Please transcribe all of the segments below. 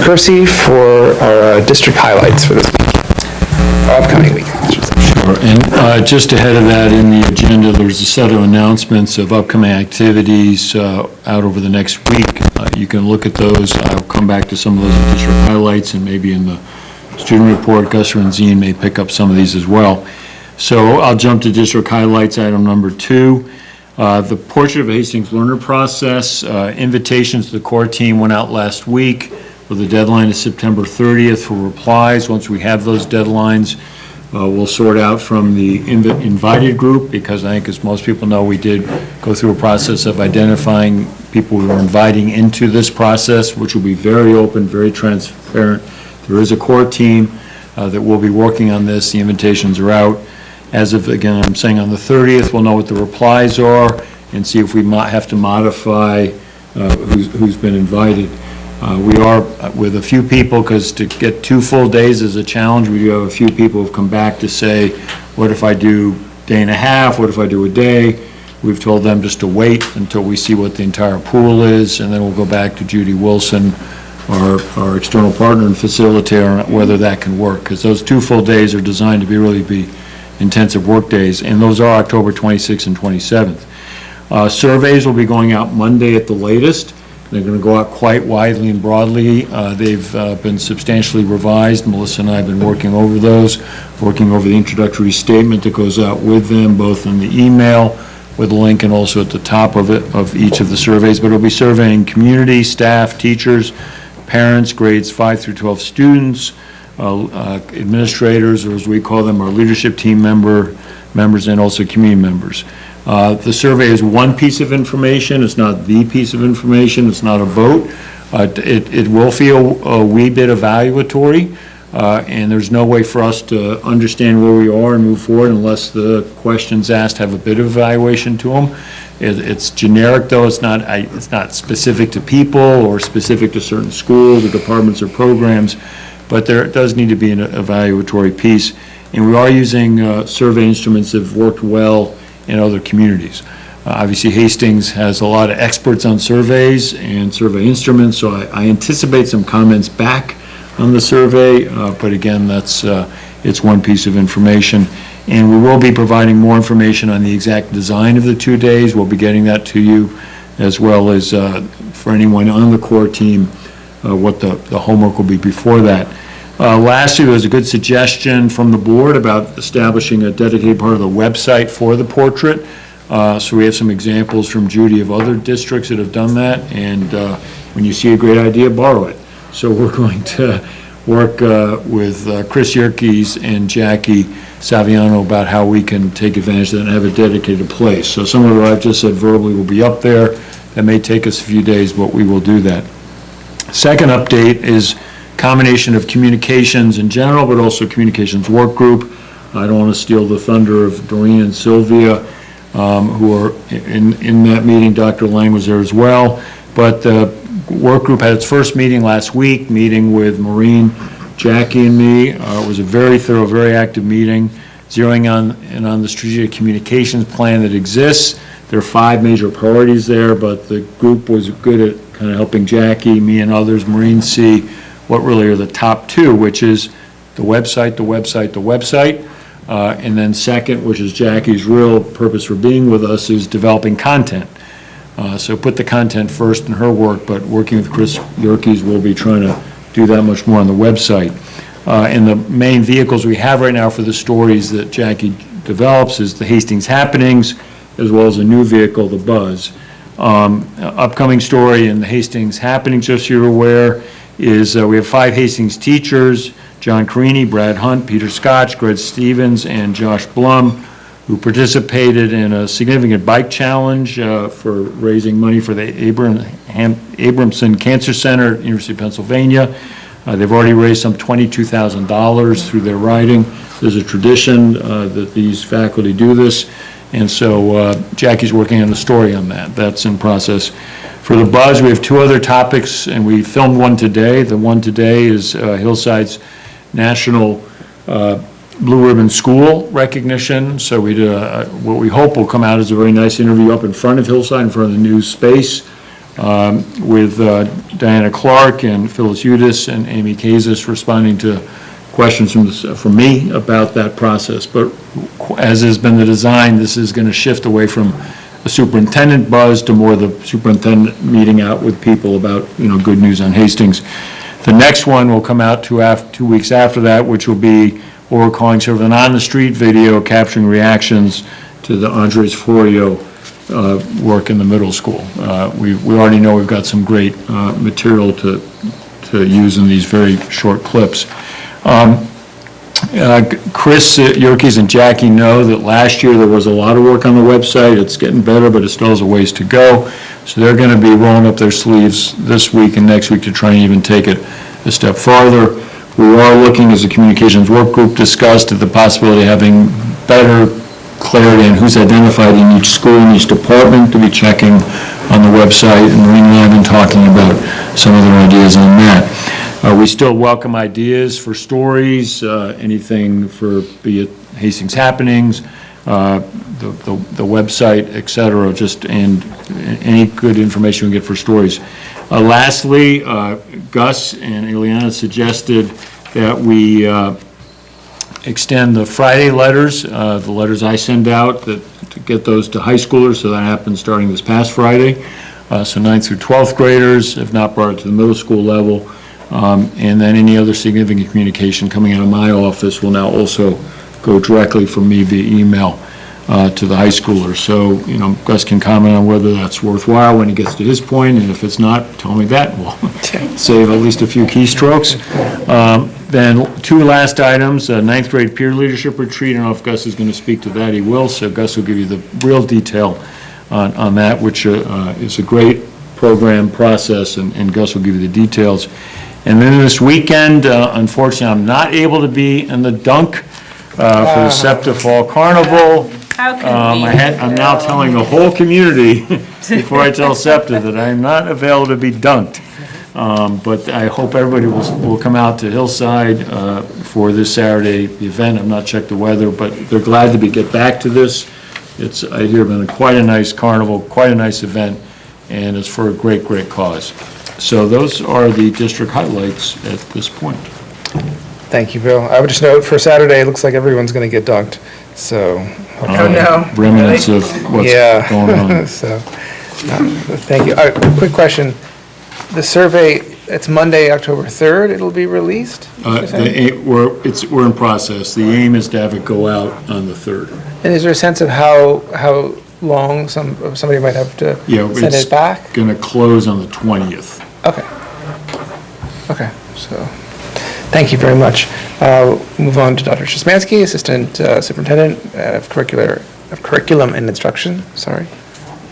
Kersey for our district highlights for this week, or upcoming week. Sure, and just ahead of that in the agenda, there's a set of announcements of upcoming activities out over the next week. You can look at those. I'll come back to some of those district highlights, and maybe in the student report, Gus Renzine may pick up some of these as well. So I'll jump to district highlights, item number 2. The Portrait of Hastings Learner Process, invitations to the core team went out last week with the deadline is September 30th for replies. Once we have those deadlines, we'll sort out from the invited group, because I think, as most people know, we did go through a process of identifying people we were inviting into this process, which will be very open, very transparent. There is a core team that will be working on this. The invitations are out. As of, again, I'm saying on the 30th, we'll know what the replies are and see if we might have to modify who's been invited. We are with a few people, because to get 2 full days is a challenge. We do have a few people who have come back to say, what if I do day and a half? What if I do a day? We've told them just to wait until we see what the entire pool is, and then we'll go back to Judy Wilson, our external partner and facilitator, on whether that can work, because those 2 full days are designed to really be intensive work days, and those are October 26th and 27th. Surveys will be going out Monday at the latest. They're going to go out quite widely and broadly. They've been substantially revised. Melissa and I have been working over those, working over the introductory statement that goes out with them, both in the email with a link and also at the top of it, of each of the surveys. But it'll be surveying community, staff, teachers, parents, grades 5 through 12 students, administrators, or as we call them, our leadership team members, and also community members. The survey is one piece of information. It's not the piece of information. It's not a vote. It will feel a wee bit evaluatory, and there's no way for us to understand where we are and move forward unless the questions asked have a bit of evaluation to them. It's generic, though. It's not specific to people or specific to certain schools or departments or programs, but there does need to be an evaluatory piece. And we are using survey instruments that have worked well in other communities. Obviously, Hastings has a lot of experts on surveys and survey instruments, so I anticipate some comments back on the survey, but again, it's one piece of information. And we will be providing more information on the exact design of the 2 days. We'll be getting that to you, as well as for anyone on the core team, what the homework will be before that. Lastly, there was a good suggestion from the board about establishing a dedicated part of the website for the portrait. So we have some examples from Judy of other districts that have done that, and when you see a great idea, borrow it. So we're going to work with Chris Yerkes and Jackie Saviano about how we can take advantage of that and have a dedicated place. So some of what I've just said verbally will be up there. That may take us a few days, but we will do that. Second update is combination of communications in general, but also communications work group. I don't want to steal the thunder of Doreen and Sylvia, who are in that meeting. Dr. Lang was there as well. But the work group had its first meeting last week, meeting with Maureen, Jackie, and me. It was a very thorough, very active meeting, zeroing on the strategic communications plan that exists. There are 5 major priorities there, but the group was good at kind of helping Jackie, me, and others, Maureen, see what really are the top 2, which is the website, and then second, which is Jackie's real purpose for being with us, is developing content. So put the content first in her work, but working with Chris Yerkes, we'll be trying to do that much more on the website. And the main vehicles we have right now for the stories that Jackie develops is the Hastings Happenings, as well as a new vehicle, the Buzz. Upcoming story in the Hastings Happenings, just so you're aware, is we have 5 Hastings teachers, John Carini, Brad Hunt, Peter Scotch, Greg Stevens, and Josh Blum, who participated in a significant bike challenge for raising money for the Abramson Cancer Center at the University of Pennsylvania. They've already raised some $22,000 through their riding. There's a tradition that these faculty do this, and so Jackie's working on the story on that. That's in process. For the Buzz, we have 2 other topics, and we filmed one today. The one today is Hillside's National Blue Ribbon School recognition. So we did what we hope will come out as a very nice interview up in front of Hillside, in front of the new space, with Diana Clark and Phyllis Udis and Amy Kazis responding to questions from me about that process. But as has been the design, this is going to shift away from a superintendent buzz to more the superintendent meeting out with people about, good news on Hastings. The next one will come out 2 weeks after that, which will be what we're calling sort of an on-the-street video capturing reactions to the Andres Florio work in the middle school. We already know we've got some great material to use in these very short clips. Chris Yerkes and Jackie know that last year there was a lot of work on the website. It's getting better, but it still has a ways to go. So they're going to be rolling up their sleeves this week and next week to try and even take it a step farther. We are looking, as the communications work group discussed, at the possibility of having better clarity on who's identified in each school and each department to be checking on the website. And Maureen and I have been talking about some of their ideas on that. We still welcome ideas for stories, anything for, be it Hastings Happenings, the website, et cetera, and any good information we get for stories. Lastly, Gus and Ileana suggested that we extend the Friday letters, the letters I send out, to get those to high schoolers, so that happens starting this past Friday. So 9th through 12th graders have not brought it to the middle school level. And then any other significant communication coming out of my office will now also go directly from me via email to the high schoolers. So, Gus can comment on whether that's worthwhile when he gets to his point, and if it's not, tell me that. We'll save at least a few keystrokes. Then 2 last items, 9th grade peer leadership retreat. I don't know if Gus is going to speak to that. He will, so Gus will give you the real detail on that, which is a great program process, and Gus will give you the details. And then this weekend, unfortunately, I'm not able to be in the dunk for the Sept Fall Carnival. How I'm now telling the whole community before I tell Septa that I'm not available to be dunked. But I hope everybody will come out to Hillside for this Saturday event. I've not checked the weather, but they're glad to get back to this. It's, I hear, been quite a nice carnival, quite a nice event, and it's for a great, great cause. So those are the district highlights at this point. Thank you, Bill. I would just note, for Saturday, it looks like everyone's going to get dunked, so. Oh, no. Remnants of what's going on. So, thank you. Quick question. The survey, it's Monday, October 3rd, it'll be released? We're in process. The aim is to have it go out on the 3rd. And is there a sense of how long somebody might have to send it back? It's going to close on the 20th. Okay, so, thank you very much. Move on to Dr. Szymanski, Assistant Superintendent of Curriculum and Instruction, sorry.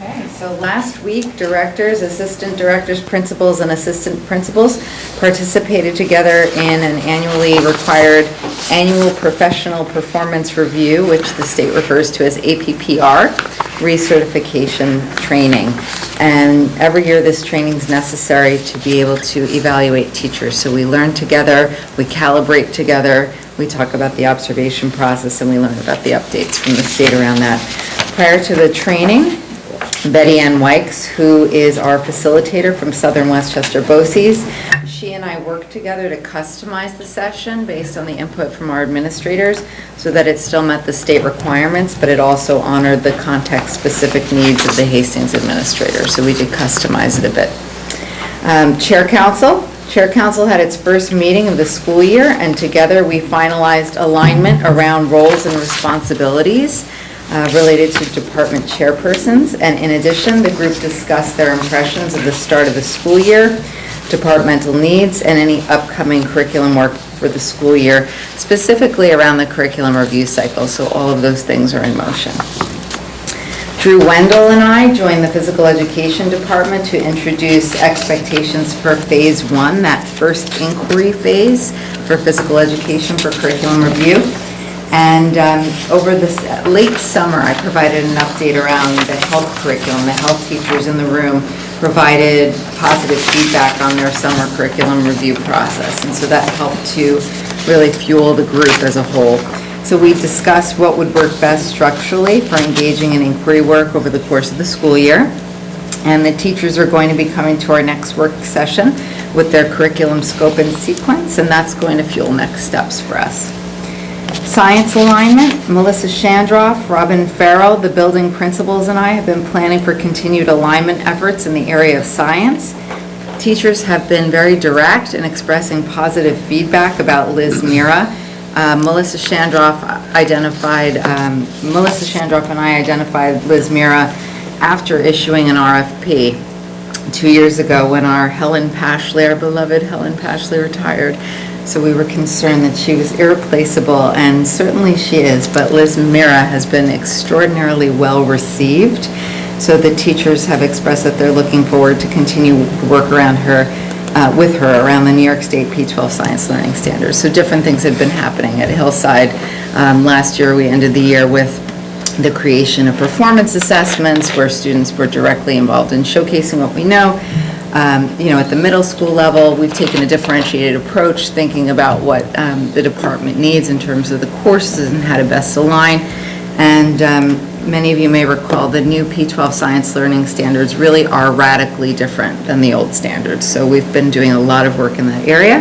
Okay, so last week, directors, assistant directors, principals, and assistant principals participated together in an annually required annual professional performance review, which the state refers to as APPR, recertification training. And every year this training is necessary to be able to evaluate teachers. So we learn together, we calibrate together, we talk about the observation process, and we learn about the updates from the state around that. Prior to the training, Betty Ann Wykes, who is our facilitator from Southern Westchester BOCES, she and I worked together to customize the session based on the input from our administrators so that it still met the state requirements, but it also honored the context-specific needs of the Hastings administrator. So we did customize it a bit. Chair Council had its first meeting of the school year, and together we finalized alignment around roles and responsibilities related to department chairpersons. And in addition, the group discussed their impressions of the start of the school year, departmental needs, and any upcoming curriculum work for the school year, specifically around the curriculum review cycle. So all of those things are in motion. Drew Wendell and I joined the physical education department to introduce expectations for phase 1, that first inquiry phase for physical education for curriculum review. And over this late summer, I provided an update around the health curriculum. The health teachers in the room provided positive feedback on their summer curriculum review process. And so that helped to really fuel the group as a whole. So we discussed what would work best structurally for engaging in inquiry work over the course of the school year. And the teachers are going to be coming to our next work session with their curriculum scope and sequence, and that's going to fuel next steps for us. Science alignment, Melissa Shandroff, Robin Farrell, the building principals, and I have been planning for continued alignment efforts in the area of science. Teachers have been very direct in expressing positive feedback about Liz Mira. Melissa Shandroff and I identified Liz Mira after issuing an RFP 2 years ago when our beloved Helen Pashley retired. So we were concerned that she was irreplaceable, and certainly she is, but Liz Mira has been extraordinarily well received. So the teachers have expressed that they're looking forward to continue to work with her around the New York State P-12 Science Learning Standards. So different things have been happening at Hillside. Last year, we ended the year with the creation of performance assessments where students were directly involved in showcasing what we know. At the middle school level, we've taken a differentiated approach, thinking about what the department needs in terms of the courses and how to best align. And many of you may recall the new P-12 Science Learning Standards really are radically different than the old standards. So we've been doing a lot of work in that area,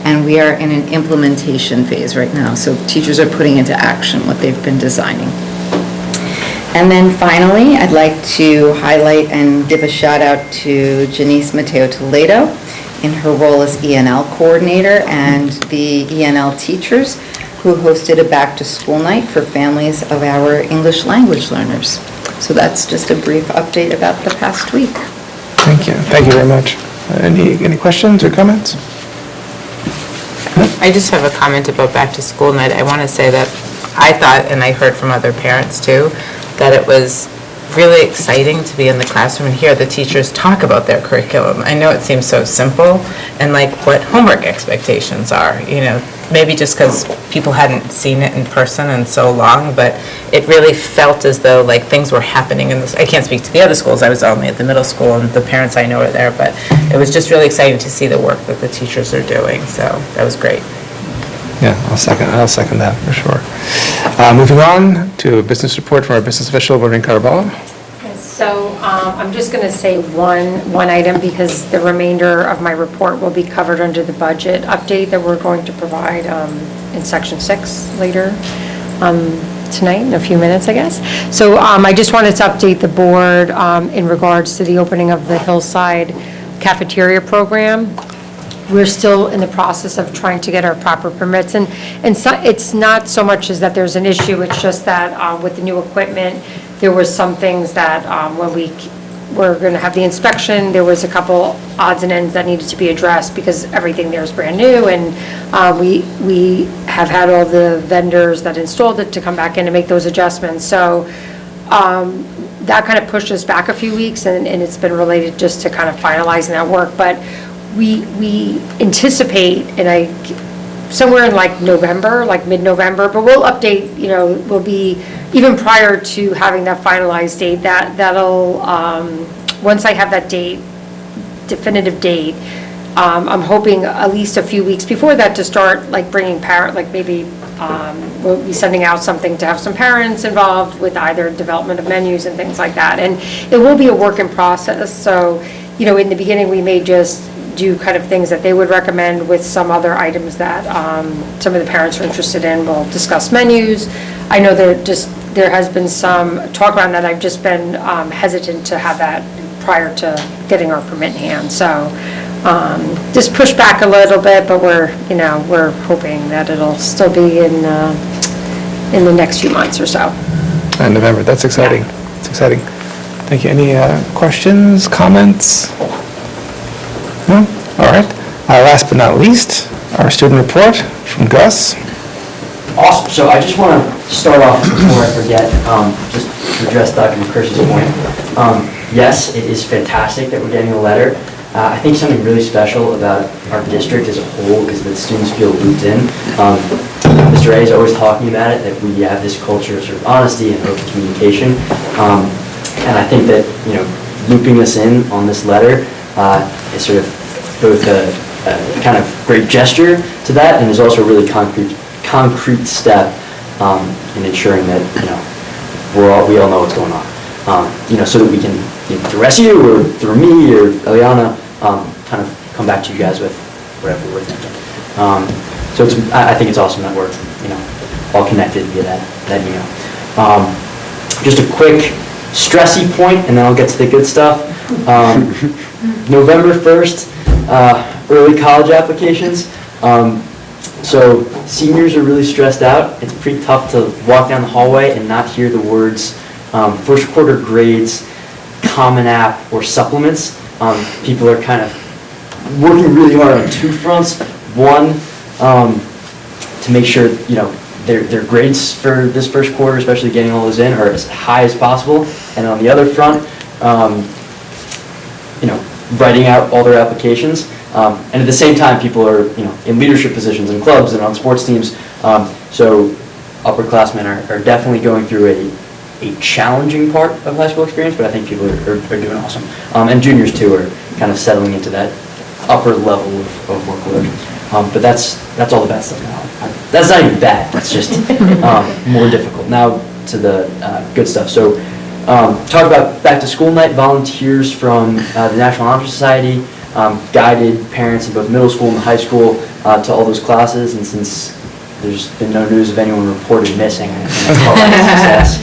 and we are in an implementation phase right now. So teachers are putting into action what they've been designing. And then finally, I'd like to highlight and give a shout out to Janice Mateo Toledo in her role as ENL coordinator and the ENL teachers who hosted a back to school night for families of our English language learners. So that's just a brief update about the past week. Thank you. Thank you very much. Any questions or comments? I just have a comment about back to school night. I want to say that I thought, and I heard from other parents too, that it was really exciting to be in the classroom and hear the teachers talk about their curriculum. I know it seems so simple, and like what homework expectations are, maybe just because people hadn't seen it in person in so long, but it really felt as though like things were happening in this. I can't speak to the other schools, I was only at the middle school and the parents I know are there, but it was just really exciting to see the work that the teachers are doing, so that was great. Yeah, I'll second that for sure. Moving on to a business report from our business official, Maureen Caraballo. So I'm just going to say one item because the remainder of my report will be covered under the budget update that we're going to provide in section 6 later tonight in a few minutes, I guess. So I just wanted to update the board in regards to the opening of the Hillside cafeteria program. We're still in the process of trying to get our proper permits, and so, it's not so much as that there's an issue, it's just that with the new equipment, there was some things that when we were going to have the inspection, there was a couple odds and ends that needed to be addressed because everything there is brand new, and we have had all the vendors that installed it to come back in and make those adjustments. So that kind of pushed us back a few weeks, and it's been related just to kind of finalizing that work. But we anticipate, somewhere in like November, like mid-November, but we'll update, we'll be, even prior to having that finalized date, that'll, once I have that date, definitive date, I'm hoping at least a few weeks before that to start like bringing maybe we'll be sending out something to have some parents involved with either development of menus and things like that. And it will be a work in process. So, in the beginning, we may just do kind of things that they would recommend with some other items that some of the parents are interested in. We'll discuss menus. I know there has been some talk around that. I've just been hesitant to have that prior to getting our permit in hand. So just push back a little bit, but we're hoping that it'll still be in the next few months or so. In November, that's exciting. Yeah. It's exciting. Thank you. Any questions, comments? No? All right. Last but not least, our student report from Gus. Awesome. So I just want to start off before I forget, just to address Dr. McCursh's point. Yes, it is fantastic that we're getting a letter. I think something really special about our district as a whole is that students feel looped in. Mr. A is always talking about it, that we have this culture of sort of honesty and open communication. And I think that, looping us in on this letter is sort of both a kind of great gesture to that, and is also a really concrete step in ensuring that we all know what's going on. So that we can through SU or through me or Eliana, kind of come back to you guys with whatever we're thinking. So I think it's awesome that we're, all connected via that email. Just a quick stressy point, and then I'll get to the good stuff. November 1st, early college applications. So seniors are really stressed out. It's pretty tough to walk down the hallway and not hear the words first quarter grades, Common App, or supplements. People are kind of working really hard on two fronts. One, to make sure, their grades for this first quarter, especially getting all those in, are as high as possible. And on the other front, writing out all their applications. And at the same time, people are, in leadership positions in clubs and on sports teams. So upperclassmen are definitely going through a challenging part of high school experience, but I think people are doing awesome. And juniors too are kind of settling into that upper level of workload. But that's all the bad stuff now. That's not even bad, it's just more difficult. Now to the good stuff. So talk about back to school night. Volunteers from the National Honor Society guided parents in both middle school and high school to all those classes, and since there's been no news of anyone reported missing, I call that a success.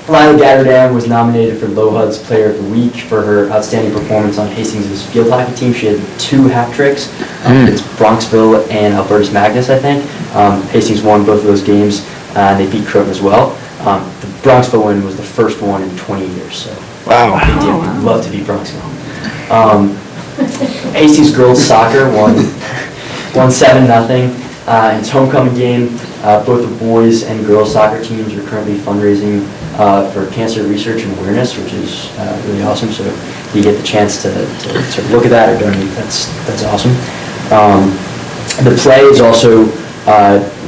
Lila Gatterdam was nominated for LoHUD's Player of the Week for her outstanding performance on Hastings' field hockey team. She had 2 hat tricks. It's Bronxville and Albertus Magnus, I think. Hastings won both of those games, and they beat Croton as well. The Bronxville win was the first one in 20 years, so Wow. big deal. We'd love to beat Bronxville. Hastings girls soccer won 7-0 in its homecoming game. Both the boys and girls soccer teams are currently fundraising for cancer research and awareness, which is really awesome. So if you get the chance to sort of look at that or donate, that's awesome. The play is also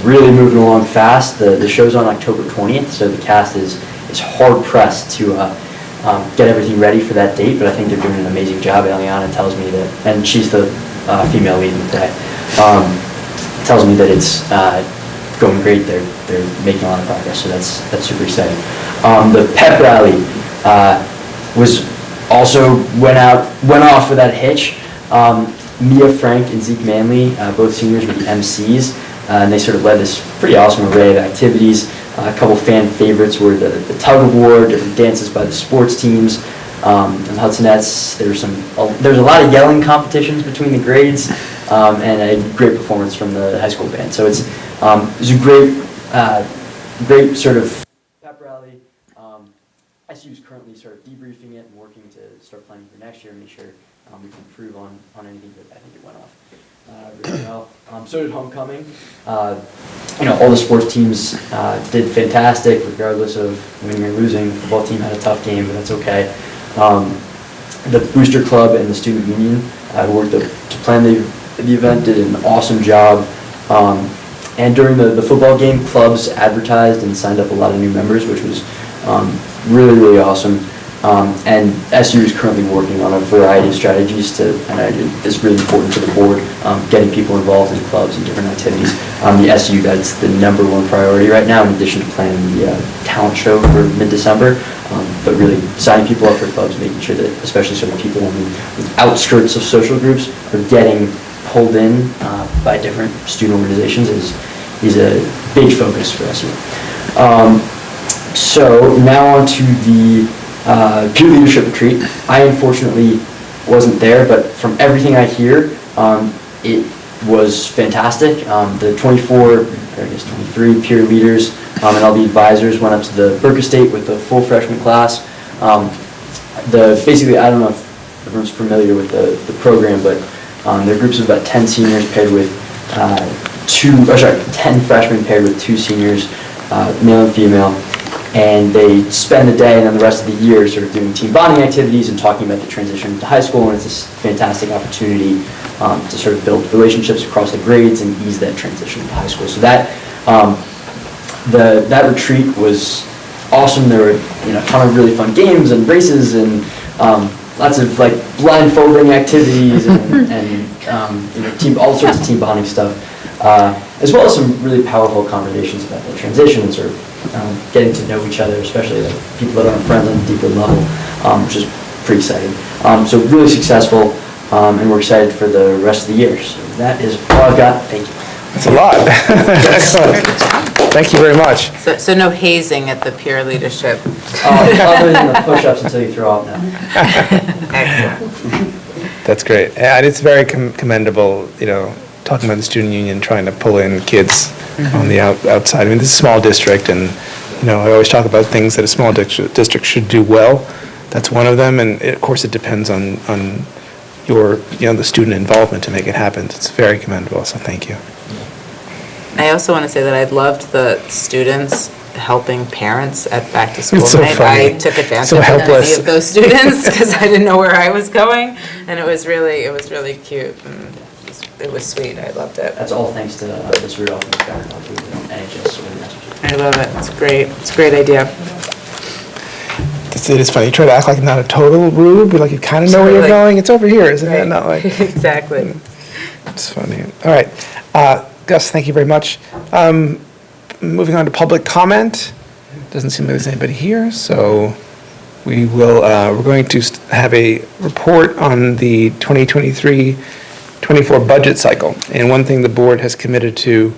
really moving along fast. The show's on October 20th, so the cast is hard pressed to get everything ready for that date, but I think they're doing an amazing job. Eliana tells me that, and she's the female lead in the play, tells me that it's going great. They're making a lot of progress, so that's super exciting. The pep rally was also went off without a hitch. Mia Frank and Zeke Manley, both seniors, were the MCs, and they sort of led this pretty awesome array of activities. A couple fan favorites were the tug of war, different dances by the sports teams, and Hudsonettes. There's a lot of yelling competitions between the grades, and a great performance from the high school band. So it's a great sort of pep rally. SU is currently sort of debriefing it and working to start planning for next year and make sure we can improve on anything, but I think it went off really well. So did homecoming. All the sports teams did fantastic, regardless of winning or losing. The football team had a tough game, but that's okay. The Booster Club and the Student Union worked to plan the event, did an awesome job. And during the football game, clubs advertised and signed up a lot of new members, which was really, really awesome. And SU is currently working on a variety of strategies and it's really important to the board, getting people involved in clubs and different activities. The SU, that's the #1 priority right now, in addition to planning the talent show for mid-December, but really signing people up for clubs, making sure that especially sort of people on the outskirts of social groups are getting pulled in by different student organizations is a big focus for SU. So now on to the peer leadership retreat. I unfortunately wasn't there, but from everything I hear, it was fantastic. The 23 peer leaders and all the advisors went up to the Burke Estate with the full freshman class. Basically, I don't know if everyone's familiar with the program, but there are groups of about 10 seniors paired with 10 freshmen paired with 2 seniors, male and female. And they spend the day and then the rest of the year sort of doing team bonding activities and talking about the transition to high school, and it's this fantastic opportunity to sort of build relationships across the grades and ease that transition to high school. So that that retreat was awesome. There were a ton of really fun games and races and lots of like blindfolding activities and all sorts of team bonding stuff. as well as some really powerful conversations about the transition and sort of getting to know each other, especially like people that aren't friends on a deeper level, which is pretty exciting. So really successful, and we're excited for the rest of the year. So that is all I've got. Thank you. That's a lot. Excellent. Thank you very much. So no hazing at the peer leadership. Other than the push-ups until you throw up now. Excellent. That's great. And it's very commendable, talking about the student union, trying to pull in kids on the outside. I mean, this is a small district, and, I always talk about things that a small district should do well. That's one of them, and of course, it depends on your, the student involvement to make it happen. It's very commendable, so thank you. I also want to say that I loved the students helping parents at back to school It's so night. funny. I took advantage So of helpless. any of those students because I didn't know where I was going, and it was really cute, and it was sweet. I loved it. That's all thanks to Ms. Rudolph and NHS. I love it. It's great. It's a great idea. It is funny. You try to act like not a total rube, but like you kind of know where you're Totally. going. It's over here, isn't it? Right. Not like. Exactly. It's funny. All right. Gus, thank you very much. Moving on to public comment. Doesn't seem like there's anybody here, so we're going to have a report on the 2023-24 budget cycle. And one thing the board has committed to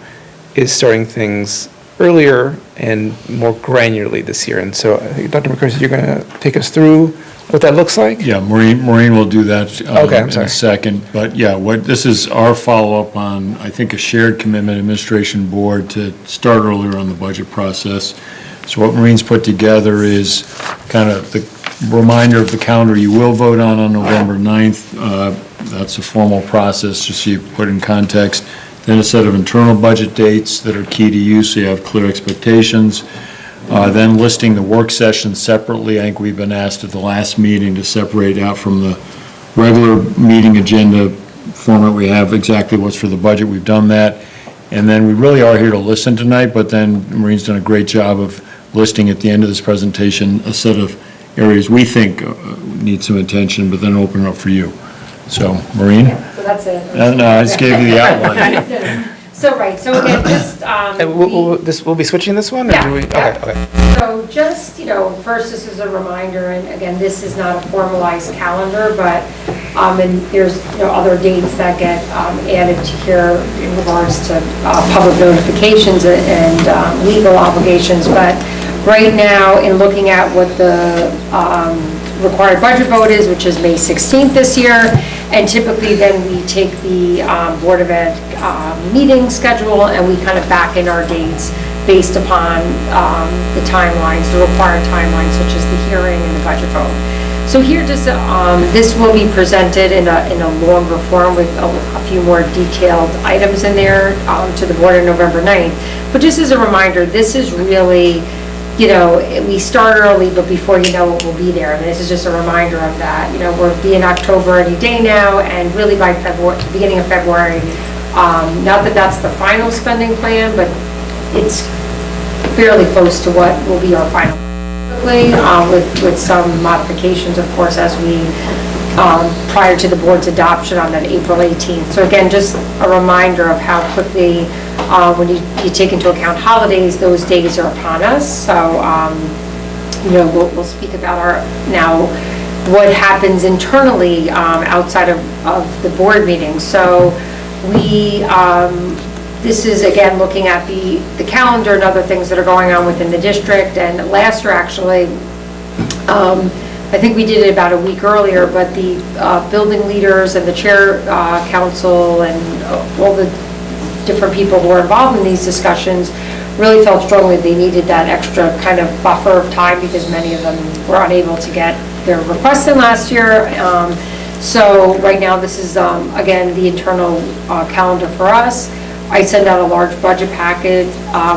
is starting things earlier and more granularly this year. And so I think, Dr. McCarthy, you're going to take us through what that looks like? Yeah, Maureen will do that Okay, I'm in sorry. a second. But yeah, this is our follow-up on, I think, a shared commitment administration board to start earlier on the budget process. So what Maureen's put together is kind of the reminder of the calendar you will vote on November 9th. That's a formal process, just so you put in context. Then a set of internal budget dates that are key to you, so you have clear expectations. Then listing the work sessions separately. I think we've been asked at the last meeting to separate out from the regular meeting agenda format we have exactly what's for the budget. We've done that. And then we really are here to listen tonight, but then Maureen's done a great job of listing at the end of this presentation a set of areas we think need some attention, but then open it up for you. So, Maureen? So that's it. And I just gave you the outline. So, right, so again, just. We'll be switching this one? Or do we? Yeah. Okay. So just, first, this is a reminder, and again, this is not a formalized calendar, but, and there's, other dates that get added to here in regards to public notifications and legal obligations. But right now, in looking at what the required budget vote is, which is May 16th this year, and typically then we take the Board of Ed meeting schedule and we kind of back in our dates based upon the timelines, the required timelines, such as the hearing and the budget vote. So here, just this will be presented in a longer form with a few more detailed items in there to the board on November 9th. But just as a reminder, this is really, we start early, but before you know it, we'll be there. And this is just a reminder of that. We'll be in October any day now, and really by February, beginning of February, not that that's the final spending plan, but it's fairly close to what will be our final, with some modifications, of course, as we, prior to the board's adoption on that April 18th. So again, just a reminder of how quickly, when you take into account holidays, those days are upon us. So, we'll speak about what happens internally outside of the board meeting. So this is, again, looking at the calendar and other things that are going on within the district. And last year, actually, I think we did it about a week earlier, but the building leaders and the chair council and all the different people who are involved in these discussions really felt strongly they needed that extra kind of buffer of time because many of them were unable to get their requests in last year. So right now, this is, again, the internal calendar for us. I send out a large budget packet,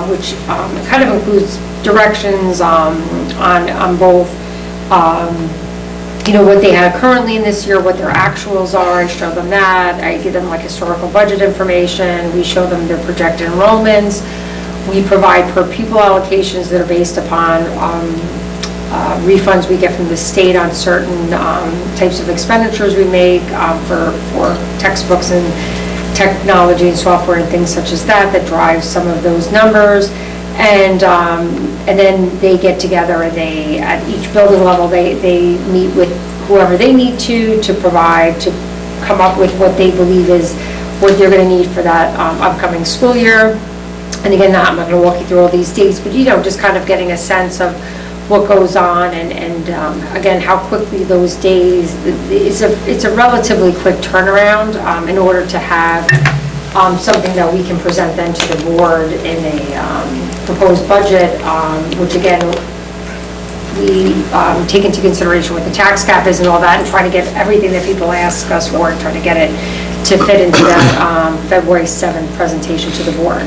which kind of includes directions on both, what they have currently in this year, what their actuals are, and show them that. I give them like historical budget information. We show them their projected enrollments. We provide per pupil allocations that are based upon refunds we get from the state on certain types of expenditures we make for textbooks and technology and software and things such as that drive some of those numbers. And then they get together and they, at each building level, they meet with whoever they need to provide, to come up with what they believe is what they're going to need for that upcoming school year. And again, I'm not going to walk you through all these dates, but just kind of getting a sense of what goes on and again, how quickly those days, it's a relatively quick turnaround in order to have something that we can present then to the board in a proposed budget, which again, we take into consideration what the tax cap is and all that, and try to get everything that people ask us for and try to get it to fit into that February 7th presentation to the board.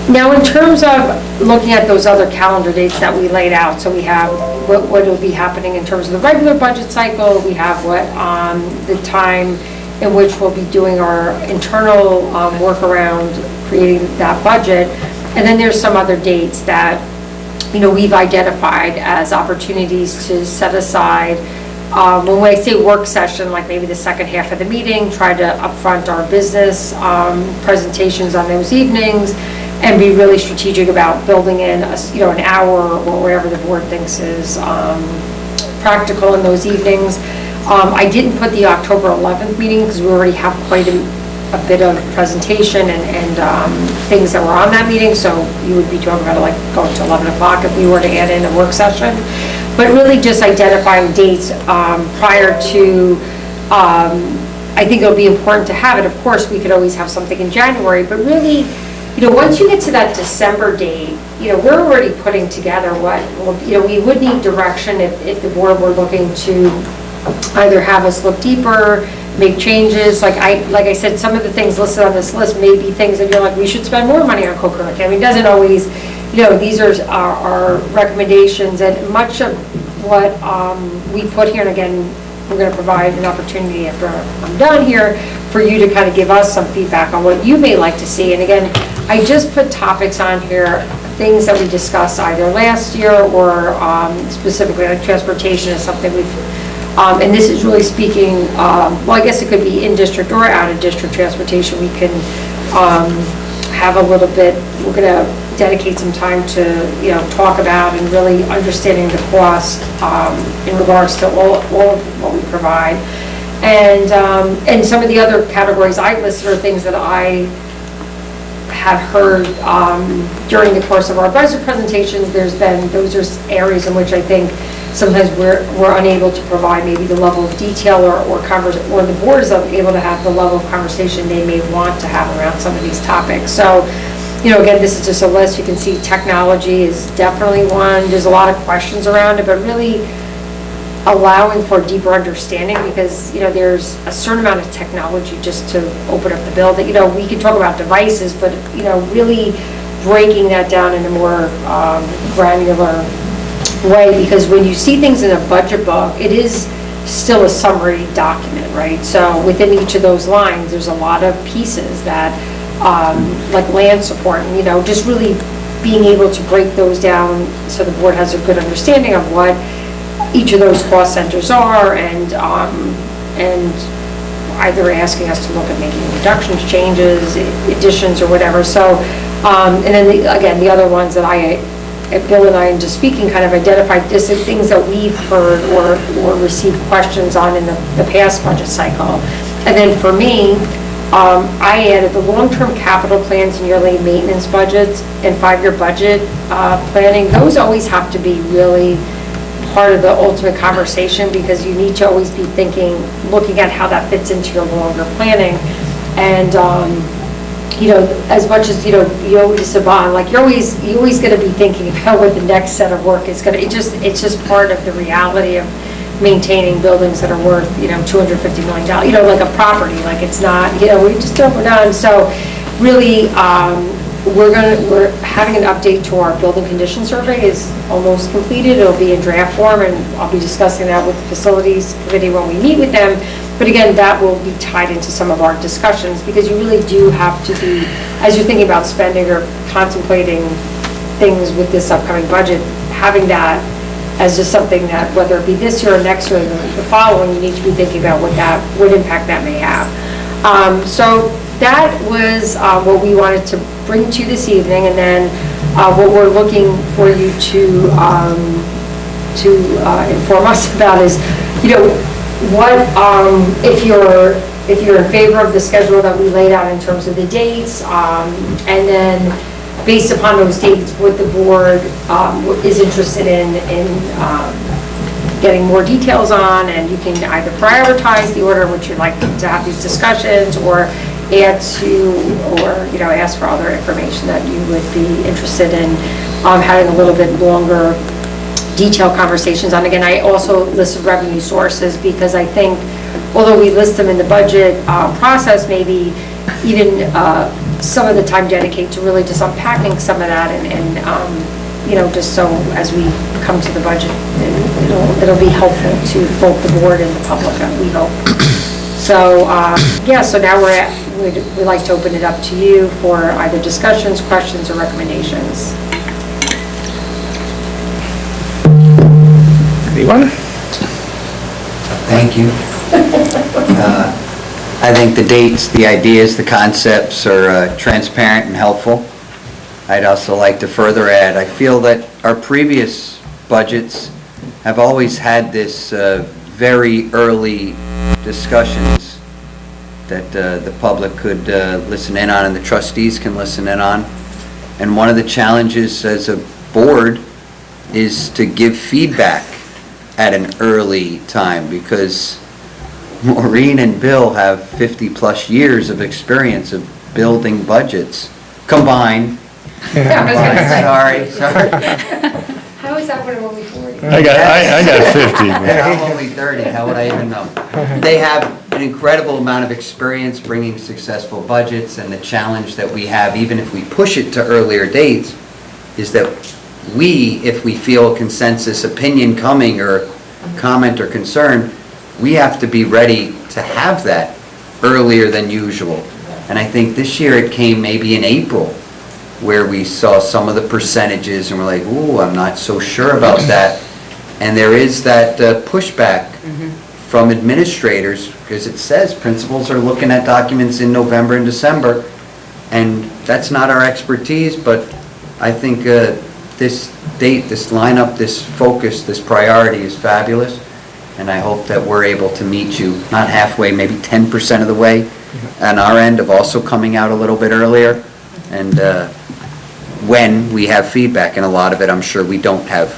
Now, in terms of looking at those other calendar dates that we laid out, so we have what will be happening in terms of the regular budget cycle, we have what the time in which we'll be doing our internal work around creating that budget, and then there's some other dates that we've identified as opportunities to set aside. When I say work session, like maybe the second half of the meeting, try to upfront our business presentations on those evenings, and be really strategic about building in an hour or whatever the board thinks is practical in those evenings. I didn't put the October 11th meeting because we already have quite a bit of presentation and things that were on that meeting, so you would be talking about like going to 11 o'clock if we were to add in a work session. But really just identifying dates prior to, I think it'll be important to have it. Of course, we could always have something in January, but really, once you get to that December date, we're already putting together what, we would need direction if the board were looking to either have us look deeper, make changes. Like I said, some of the things listed on this list may be things that you're like, we should spend more money on co-curriculum. I mean, it doesn't always, these are our recommendations, and much of what we put here, and again, we're going to provide an opportunity after I'm done here for you to kind of give us some feedback on what you may like to see. And again, I just put topics on here, things that we discussed either last year or specifically like transportation is something we've, and this is really speaking, well, I guess it could be in-district or out-of-district transportation. We can have a little bit, we're going to dedicate some time to, talk about and really understanding the cost in regards to all of what we provide. And some of the other categories I listed are things that I have heard during the course of our budget presentations. Those are areas in which I think sometimes we're unable to provide maybe the level of detail or the board is able to have the level of conversation they may want to have around some of these topics. So, again, this is just a list. You can see technology is definitely one. There's a lot of questions around it, but really allowing for deeper understanding, because there's a certain amount of technology just to open up the building. We can talk about devices, but really breaking that down in a more granular way, because when you see things in a budget book, it is still a summary document, right? So within each of those lines, there's a lot of pieces that like land support, and just really being able to break those down so the board has a good understanding of what each of those cost centers are, and either asking us to look at making reductions, changes, additions, or whatever. So, and then again, the other ones that Bill and I, in just speaking, kind of identified just the things that we've heard or received questions on in the past budget cycle. And then for me, I added the long-term capital plans and yearly maintenance budgets and 5-year budget planning. Those always have to be really part of the ultimate conversation, because you need to always be looking at how that fits into your longer planning. And as much as you always bond, like you're always going to be thinking about what the next set of work is going to. It's just part of the reality of maintaining buildings that are worth $250 million. Like a property, like it's not. We just don't go down. So really. We're having an update to our building condition survey. Is almost completed. It'll be in draft form, and I'll be discussing that with the facilities committee when we meet with them. But again, that will be tied into some of our discussions, because you really do have to be, as you're thinking about spending or contemplating things with this upcoming budget, having that as just something that, whether it be this year or next year or the following, you need to be thinking about what impact that may have. So that was what we wanted to bring to you this evening, and then what we're looking for you to inform us about is, what, if you're in favor of the schedule that we laid out in terms of the dates, and then based upon those dates, what the board is interested in getting more details on, and you can either prioritize the order in which you'd like to have these discussions, or add to, or ask for other information that you would be interested in having a little bit longer detailed conversations on. Again, I also listed revenue sources because I think, although we list them in the budget process, maybe even some of the time dedicated to really just unpacking some of that, and just so as we come to the budget, it'll be helpful to both the board and the public, we hope. So, so now we'd like to open it up to you for either discussions, questions, or recommendations. Anyone? Thank you. I think the dates, the ideas, the concepts are transparent and helpful. I'd also like to further add, I feel that our previous budgets have always had this very early discussions that the public could listen in on and the trustees can listen in on. And one of the challenges as a board is to give feedback at an early time, because Maureen and Bill have 50-plus years of experience of building budgets combined. Sorry. How is that when I'm only 40? I got 50. but- I'm only 30, how would I even know? They have an incredible amount of experience bringing successful budgets, and the challenge that we have, even if we push it to earlier dates, is that if we feel a consensus opinion coming or comment or concern, we have to be ready to have that earlier than usual. And I think this year it came maybe in April, where we saw some of the percentages and we're like, ooh, I'm not so sure about that. And there is that pushback from administrators, because it says principals are looking at documents in November and December, and that's not our expertise, but I think this date, this lineup, this focus, this priority is fabulous, and I hope that we're able to meet you, not halfway, maybe 10% of the way on our end of also coming out a little bit earlier, and when we have feedback, and a lot of it I'm sure we don't have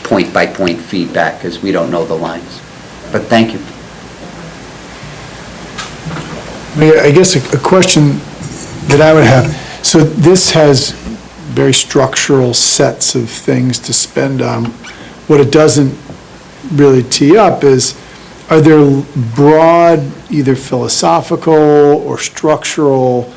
point-by-point feedback because we don't know the lines. But thank you. I guess a question that I would have, so this has very structural sets of things to spend on. What it doesn't really tee up is, are there broad, either philosophical or structural,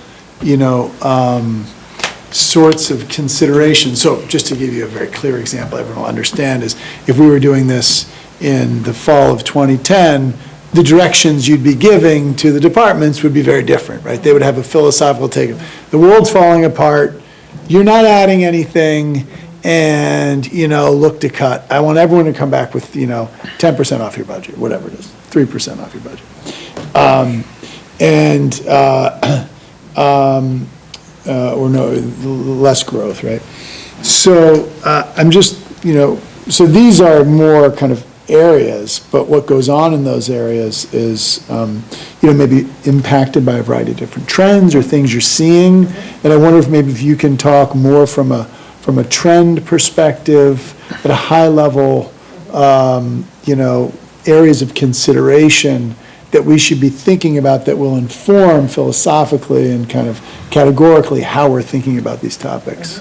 sorts of considerations? So just to give you a very clear example everyone will understand is, if we were doing this in the fall of 2010, the directions you'd be giving to the departments would be very different, right? They would have a philosophical take of, the world's falling apart, you're not adding anything, and, look to cut. I want everyone to come back with, 10% off your budget, whatever it is, 3% off your budget. Or no, less growth, right? So I'm just, so these are more kind of areas, but what goes on in those areas is, maybe impacted by a variety of different trends or things you're seeing. And I wonder if maybe if you can talk more from a trend perspective, at a high level, areas of consideration that we should be thinking about that will inform philosophically and kind of categorically how we're thinking about these topics.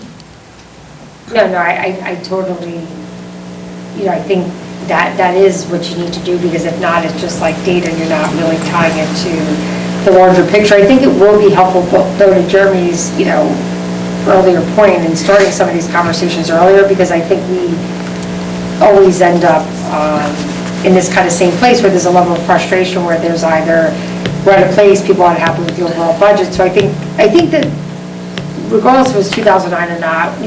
No, I totally, I think that is what you need to do, because if not, it's just like data, and you're not really tying it to the larger picture. I think it will be helpful, though, to Jeremy's, earlier point in starting some of these conversations earlier, because I think we always end up in this kind of same place where there's a level of frustration, where there's either we're at a place people aren't happy with the overall budget. So I think that regardless if it was 2009 or not,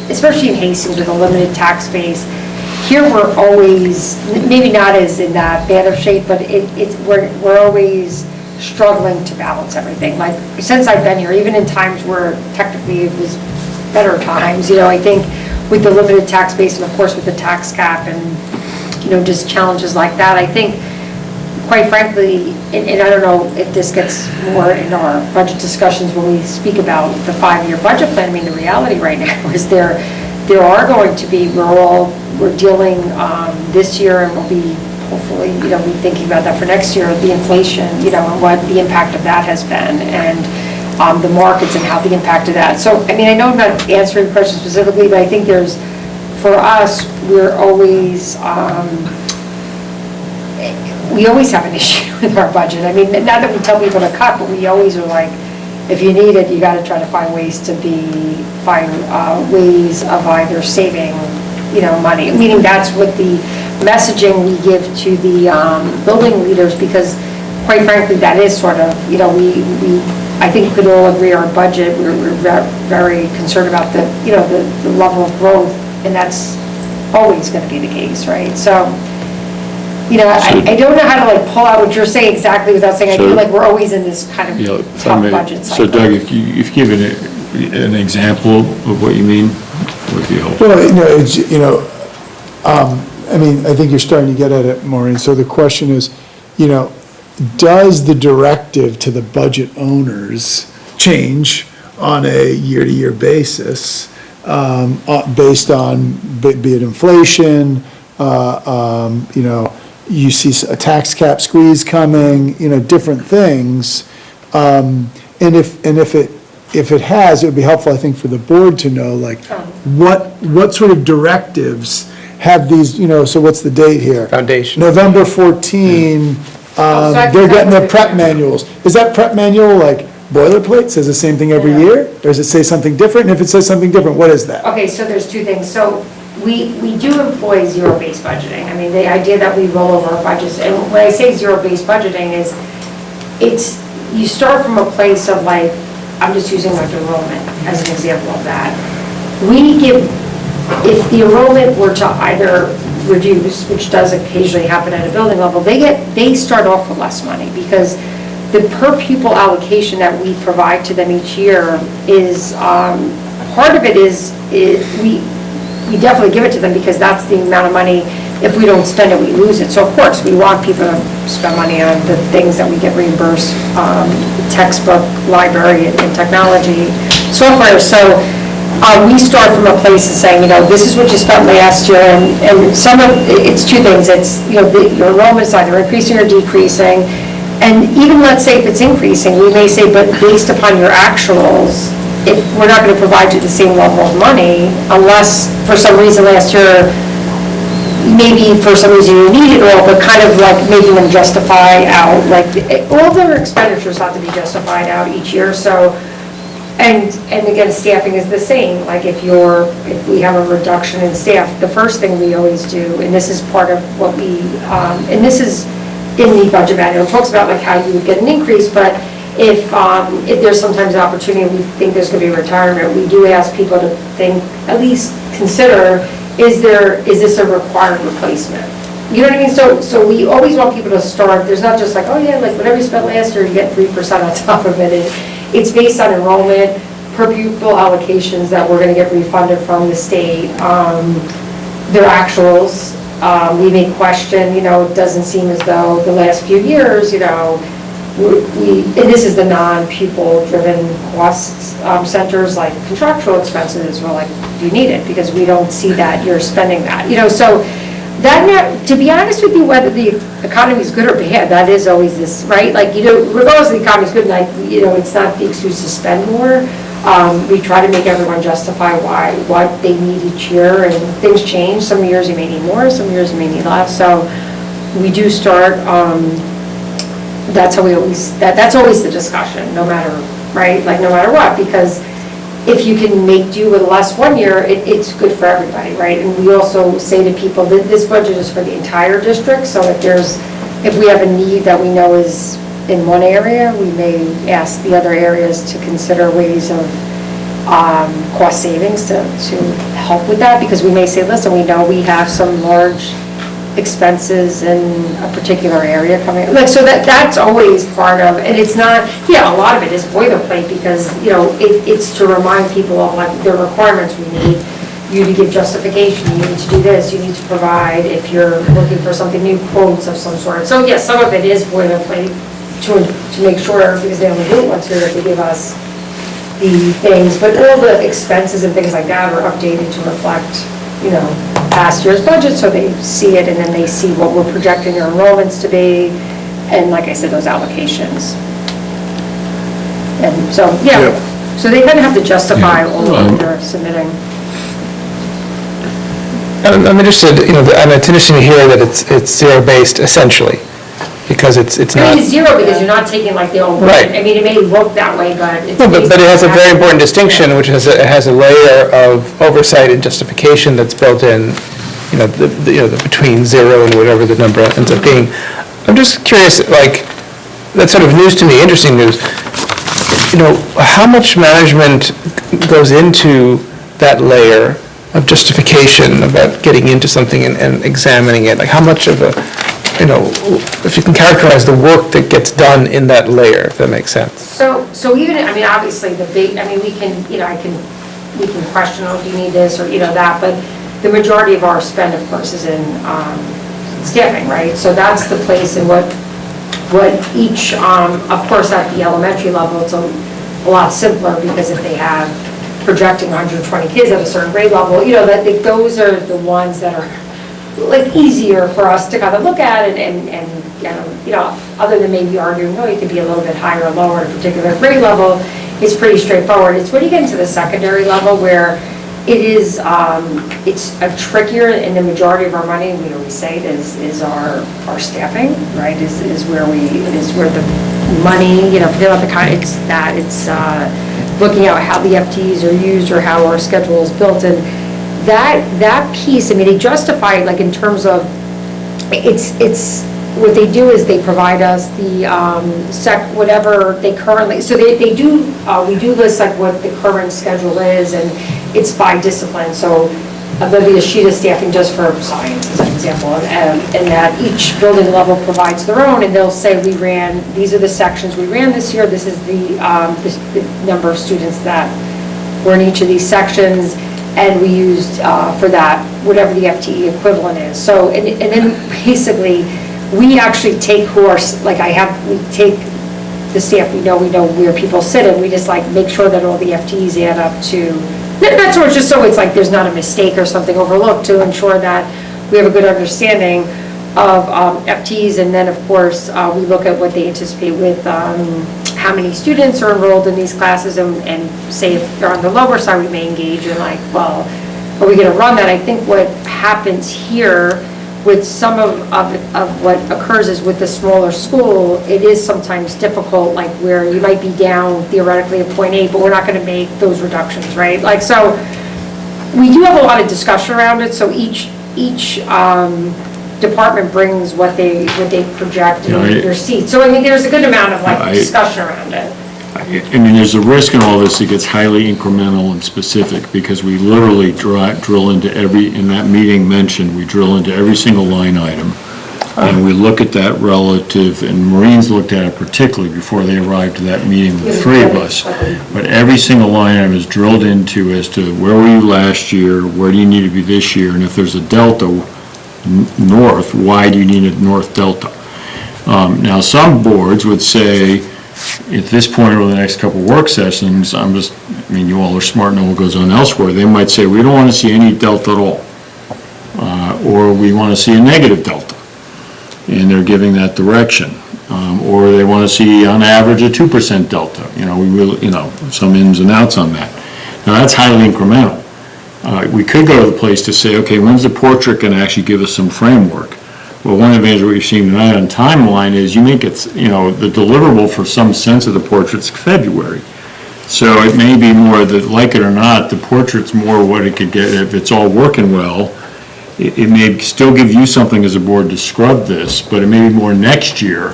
especially in Hastings with a limited tax base, here we're always, maybe not as in that bad of shape, but we're always struggling to balance everything. Like, since I've been here, even in times where technically it was better times, I think with the limited tax base and of course with the tax cap and, just challenges like that, I think, quite frankly, and I don't know if this gets more in our budget discussions when we speak about the 5-year budget plan. I mean, the reality right now is there are going to be, we're dealing this year, and we'll be hopefully, be thinking about that for next year, the inflation, and what the impact of that has been, and the markets and how the impact of that. So, I mean, I know I'm not answering the question specifically, but I think for us, we always have an issue with our budget. I mean, not that we tell people to cut, but we always are like, if you need it, you got to try to find ways ways of either saving, money. Meaning that's what the messaging we give to the building leaders, because quite frankly, that is sort of, I think we could all agree our budget, we're very concerned about the level of growth, and that's always going to be the case, right? So, I don't know how to pull out what you're saying exactly without saying, I feel like we're always in this kind of tough budget cycle. So Doug, if you give an example of what you mean, would be helpful. Well, I mean, I think you're starting to get at it, Maureen. So the question is, does the directive to the budget owners change on a year-to-year basis, based on, be it inflation, you see a tax cap squeeze coming, different things. And if it has, it would be helpful, I think, for the board to know, what sort of directives have these, so what's the date here? Foundation. November 14, they're getting their prep manuals. Is that prep manual boilerplate, says the same thing every year? Or does it say something different? And if it says something different, what is that? Okay, so there's two things. So we do employ zero-based budgeting. I mean, the idea that we roll over our budgets, and when I say zero-based budgeting is, you start from a place of I'm just using enrollment as an example of that. If the enrollment were to either reduce, which does occasionally happen at a building level, they start off with less money, because the per pupil allocation that we provide to them each year is, part of it is we definitely give it to them because that's the amount of money. If we don't spend it, we lose it. So of course, we want people to spend money on the things that we get reimbursed, textbook, library, and technology, software. So we start from a place of saying, this is what you spent last year, and it's two things. It's, your enrollment is either increasing or decreasing. And even let's say if it's increasing, we may say, but based upon your actuals, if we're not going to provide you the same level of money, unless for some reason last year, maybe for some reason you need it all, but kind of making them justify out, all their expenditures have to be justified out each year. So, and again, staffing is the same. If we have a reduction in staff, the first thing we always do, and this is part of what we, and this is in the budget manual, it talks about how you would get an increase, but if there's sometimes an opportunity, we think there's going to be retirement, we do ask people to think, at least consider, is this a required replacement? You know what I mean? So we always want people to start, there's not just whatever you spent last year, you get 3% on top of it. It's based on enrollment, per pupil allocations that we're going to get refunded from the state, their actuals. We may question, it doesn't seem as though the last few years, and this is the non-pupil driven costs centers, like contractual expenses, we're do you need it? Because we don't see that you're spending that. So that, to be honest with you, whether the economy is good or bad, that is always this, right? Regardless of the economy is good, it's not the excuse to spend more. We try to make everyone justify what they need each year, and things change. Some years you may need more, some years you may need less. So we do start, that's always the discussion, no matter, right? No matter what, because if you can make do with less one year, it's good for everybody, right? And we also say to people that this budget is for the entire district, so if we have a need that we know is in one area, we may ask the other areas to consider ways of cost savings to help with that, because we may say, listen, we know we have some large expenses in a particular area coming, like, so that's always part of, and it's not, yeah, a lot of it is boilerplate, because, it's to remind people of like the requirements we need, you to give justification, you need to do this, you need to provide, if you're looking for something new, quotes of some sort. So yes, some of it is boilerplate to make sure, because they only do it once a year, that they give us the things, but all the expenses and things like that are updated to reflect, past year's budget, so they see it, and then they see what we're projecting their enrollments to be, and like I said, those allocations. And so, yeah, so they kind of have to justify all of what they're submitting. I'm interested, and it's interesting to hear that it's zero-based essentially, because it's I not. mean, it's zero because you're not taking like the old. Right. I mean, it may look that way, but it's. No, but it has a very important distinction, which is it has a layer of oversight and justification that's built in, the between zero and whatever the number ends up being. I'm just curious, like, that's sort of news to me, interesting news. How much management goes into that layer of justification about getting into something and examining it? Like, how much of a, if you can characterize the work that gets done in that layer, if that makes sense. So even, I mean, obviously the big, I mean, we can, we can question, oh, do you need this or, that, but the majority of our spend, of course, is in staffing, right? So that's the place in what each, of course, at the elementary level, it's a lot simpler, because if they have projecting 120 kids at a certain grade level, that those are the ones that are like easier for us to kind of look at and other than maybe arguing, no, you could be a little bit higher or lower at a particular grade level, it's pretty straightforward. It's when you get into the secondary level where it is, it's a trickier, and the majority of our money, we always say it is our staffing, right, is where the money, forget about the kind, it's looking at how the FTEs are used or how our schedule is built, and that piece, I mean, they justify it, like, in terms of, it's what they do is they provide us the whatever they currently, so they do, we do list like what the current schedule is, and it's by discipline, so there'll be a sheet of staffing just for science, as an example, and that each building level provides their own, and they'll say these are the sections we ran this year, this is the number of students that were in each of these sections, and we used for that whatever the FTE equivalent is. So, and then basically, we actually take we take the staff, we know where people sit, and we just like make sure that all the FTEs add up to, that's where it's just so it's like there's not a mistake or something overlooked, to ensure that we have a good understanding of FTEs, and then of course, we look at what they anticipate with how many students are enrolled in these classes, and say if they're on the lower side, we may engage in like, well, are we gonna run that? I think what happens here with some of what occurs is with the smaller school, it is sometimes difficult, like where you might be down theoretically at 0.8, but we're not gonna make those reductions, right? Like, so we do have a lot of discussion around it, so each department brings what they project in their seats. So I mean, there's a good amount of like discussion around it. I mean, there's a risk in all this, it gets highly incremental and specific, because we literally drill into in that meeting mentioned, we drill into every single line item, and we look at that relative, and Maureen's looked at it particularly before they arrived to that meeting with the three of us, but every single line item is drilled into as to where were you last year, where do you need to be this year, and if there's a delta north, why do you need a north delta? Now, some boards would say, at this point over the next couple of work sessions, I mean, you all are smart and know what goes on elsewhere, they might say, we don't want to see any delta at all, or we want to see a negative delta, and they're giving that direction, or they want to see on average a 2% delta, we really, some ins and outs on that. Now, that's highly incremental. We could go to the place to say, okay, when's the portrait going to actually give us some framework? Well, one advantage of what you're seeing tonight on timeline is you make it, the deliverable for some sense of the portrait's February. So it may be more that, like it or not, the portrait's more what it could get if it's all working well. It may still give you something as a board to scrub this, but it may be more next year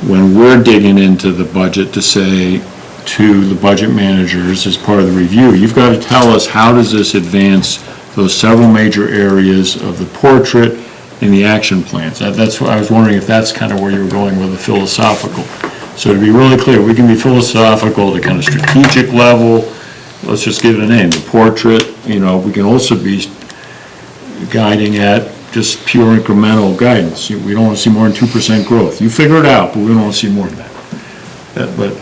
when we're digging into the budget to say to the budget managers as part of the review, you've got to tell us how does this advance those several major areas of the portrait in the action plans. That's why I was wondering if that's kind of where you were going with the philosophical. So to be really clear, we can be philosophical at a kind of strategic level, let's just give it a name, the portrait, we can also be guiding at just pure incremental guidance. We don't want to see more than 2% growth. You figure it out, but we don't want to see more than that.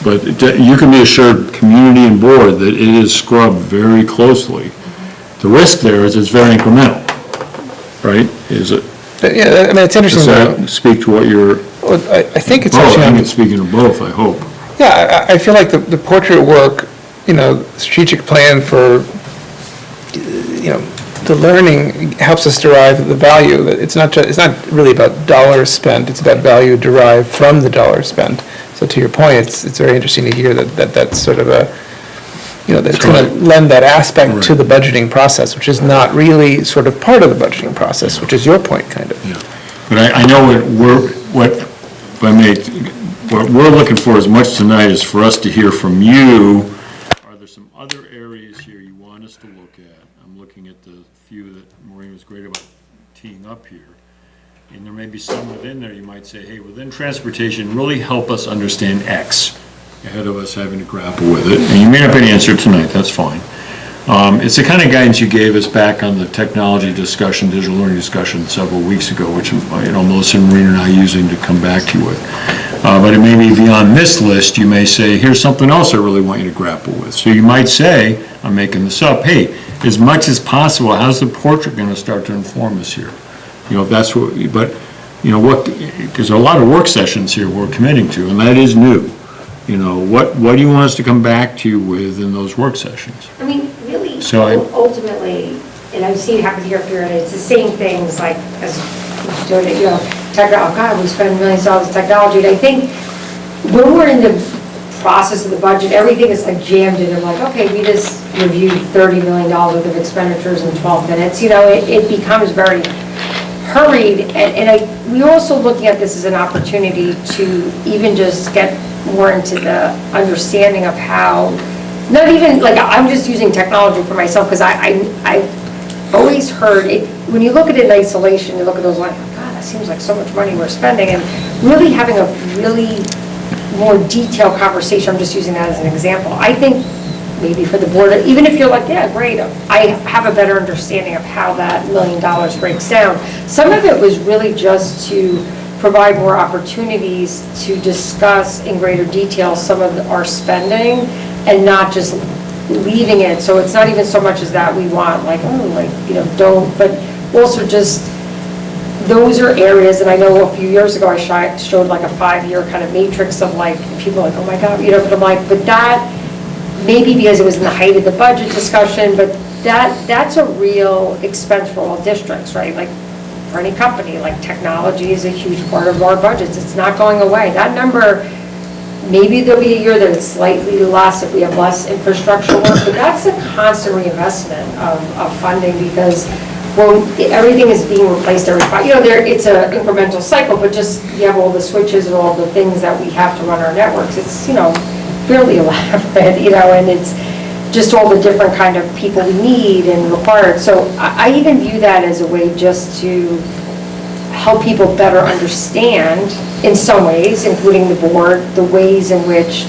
But you can be assured, community and board, that it is scrubbed very closely. The risk there is it's very incremental, right? Is it? Yeah, I mean, it's interesting. Does that speak to what you're? Well, I think it's Oh, actually. I think it's speaking of both, I hope. Yeah, I feel like the portrait work, strategic plan for, the learning helps us derive the value. That it's not really about dollars spent, it's about value derived from the dollars spent. So to your point, it's very interesting to hear that's sort of a, that's going to lend that aspect to the budgeting process, which is not really sort of part of the budgeting process, which is your point, kind of. Yeah. But I know if I may, what we're looking for as much tonight is for us to hear from you. Are there some other areas here you want us to look at? I'm looking at the few that Maureen was great about teeing up here. And there may be some within there you might say, hey, within transportation, really help us understand X ahead of us having to grapple with it. And you may not be able to answer tonight, that's fine. It's the kind of guidance you gave us back on the technology discussion, digital learning discussion several weeks ago, which Melissa and Maureen are now using to come back to you with. But it may be beyond this list, you may say, here's something else I really want you to grapple with. So you might say, I'm making this up, hey, as much as possible, how's the portrait going to start to inform us here? If that's what, but, because there are a lot of work sessions here we're committing to, and that is new. What do you want us to come back to you with in those work sessions? I mean, really, So ultimately, and I've seen it happen year after year, and it's the same things like, as we're doing it, oh God, we spend millions of dollars in technology, and I think when we're in the process of the budget, everything is like jammed in, and like, okay, we just reviewed $30 million worth of expenditures in 12 minutes, it becomes very hurried, and we're also looking at this as an opportunity to even just get more into the understanding of how, not even, like, I'm just using technology for myself, because I've always heard it, when you look at it in isolation, you look at those like, oh God, that seems like so much money we're spending, and really having a really more detailed conversation, I'm just using that as an example. I think maybe for the board, even if you're like, yeah, great, I have a better understanding of how that $1 million breaks down. Some of it was really just to provide more opportunities to discuss in greater detail some of our spending and not just leaving it. So it's not even so much as that we want like, don't, but also just those are areas, and I know a few years ago I showed like a 5-year kind of matrix of like, people are like, oh my God, but I'm like, but that, maybe because it was in the height of the budget discussion, but that's a real expense for all districts, right? Like for any company, like technology is a huge part of our budgets. It's not going away. That number, maybe there'll be a year that it's slightly less if we have less infrastructure work, but that's a constant reinvestment of funding because everything is being replaced every 5, it's an incremental cycle, but just you have all the switches and all the things that we have to run our networks. It's, fairly elaborate, and it's just all the different kind of people we need and required. So I even view that as a way just to help people better understand, in some ways, including the board, the ways in which,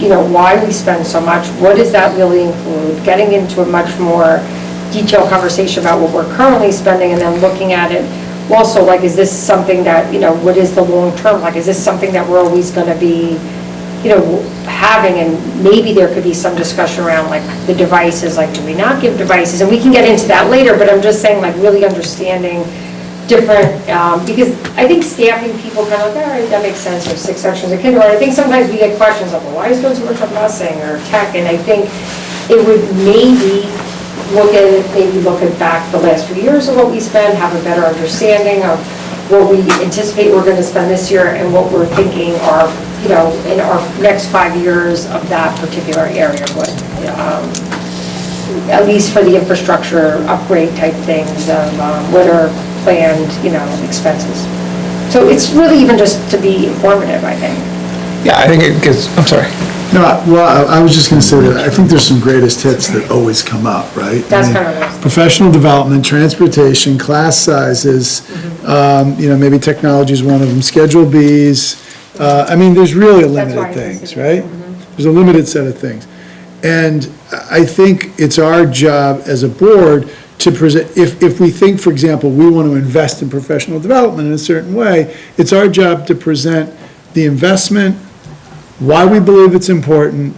why we spend so much, what does that really include, getting into a much more detailed conversation about what we're currently spending, and then looking at it also, like, is this something that, what is the long term, like, is this something that we're always going to be having, and maybe there could be some discussion around like the devices, like do we not give devices, and we can get into that later, but I'm just saying like really understanding different, because I think staffing people kind of like, all right, that makes sense, there's 6 sections of kindergarten. I think sometimes we get questions like, well, why is there so much on busing or tech, and I think it would maybe look at back the last few years of what we spend, have a better understanding of what we anticipate we're going to spend this year and what we're thinking are, in our next 5 years of that particular area, at least for the infrastructure upgrade type things of what are planned, expenses. So it's really even just to be informative, I think. Yeah, I think it gives, I'm sorry. No, I was just going to say that I think there's some greatest hits that always come up, right? That's I mean, kind of what I was- Professional development, transportation, class sizes, maybe technology is one of them, Schedule Bs. I mean, there's really a That's why limited I things, consider it. right? There's a limited set of things. And I think it's our job as a board to present, if we think, for example, we want to invest in professional development in a certain way, it's our job to present the investment, why we believe it's important,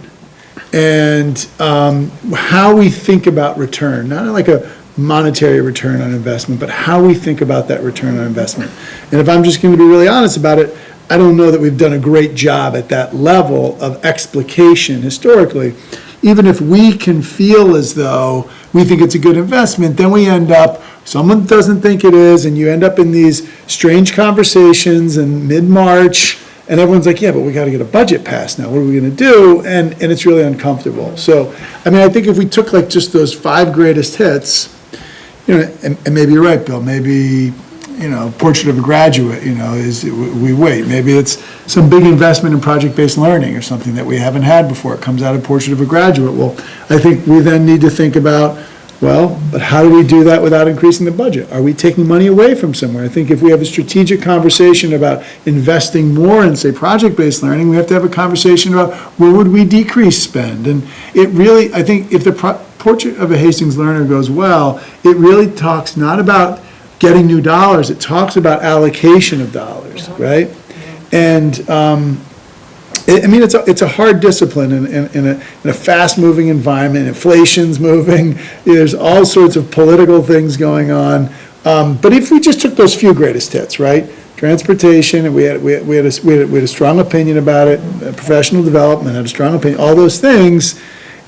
and how we think about return, not like a monetary return on investment, but how we think about that return on investment. And if I'm just going to be really honest about it, I don't know that we've done a great job at that level of explication historically. Even if we can feel as though we think it's a good investment, then we end up, someone doesn't think it is, and you end up in these strange conversations in mid-March, and everyone's like, yeah, but we got to get a budget passed now, what are we going to do? And it's really uncomfortable. So, I mean, I think if we took like just those 5 greatest hits, and maybe you're right, Bill, maybe, Portrait of a Graduate, we wait. Maybe it's some big investment in project-based learning or something that we haven't had before. It comes out of Portrait of a Graduate. Well, I think we then need to think about, but how do we do that without increasing the budget? Are we taking money away from somewhere? I think if we have a strategic conversation about investing more in, say, project-based learning, we have to have a conversation about where would we decrease spend? And it really, I think if the Portrait of a Hastings Learner goes well, it really talks not about getting new dollars, it talks about allocation of dollars, right? And, it's a hard discipline in a fast-moving environment, inflation's moving, there's all sorts of political things going on. But if we just took those few greatest hits, right? Transportation, and we had a strong opinion about it, professional development, had a strong opinion, all those things,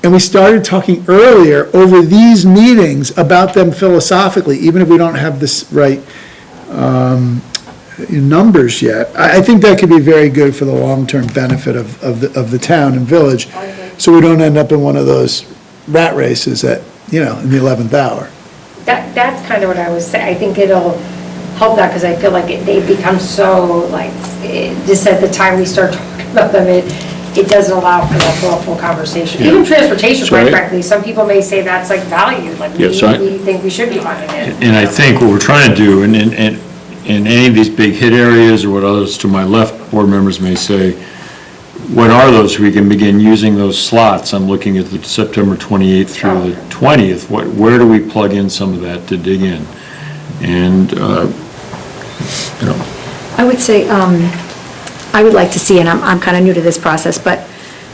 and we started talking earlier over these meetings about them philosophically, even if we don't have this right numbers yet. I think that could be very good for the long-term benefit of the town and village, so we don't end up in one of those rat races in the 11th hour. That's kind of what I was saying. I think it'll help that, because I feel like they've become so, just at the time we start talking about them, it doesn't allow for that full conversation. Yeah. Even transportation, quite Right. frankly, some people may say that's value, we think we should be funding it. And I think what we're trying to do, and in any of these big hit areas, or what others to my left board members may say, what are those? We can begin using those slots. I'm looking at the September 28th through the 20th. Where do we plug in some of that to dig in? And, I would say, I would like to see, and I'm kind of new to this process, but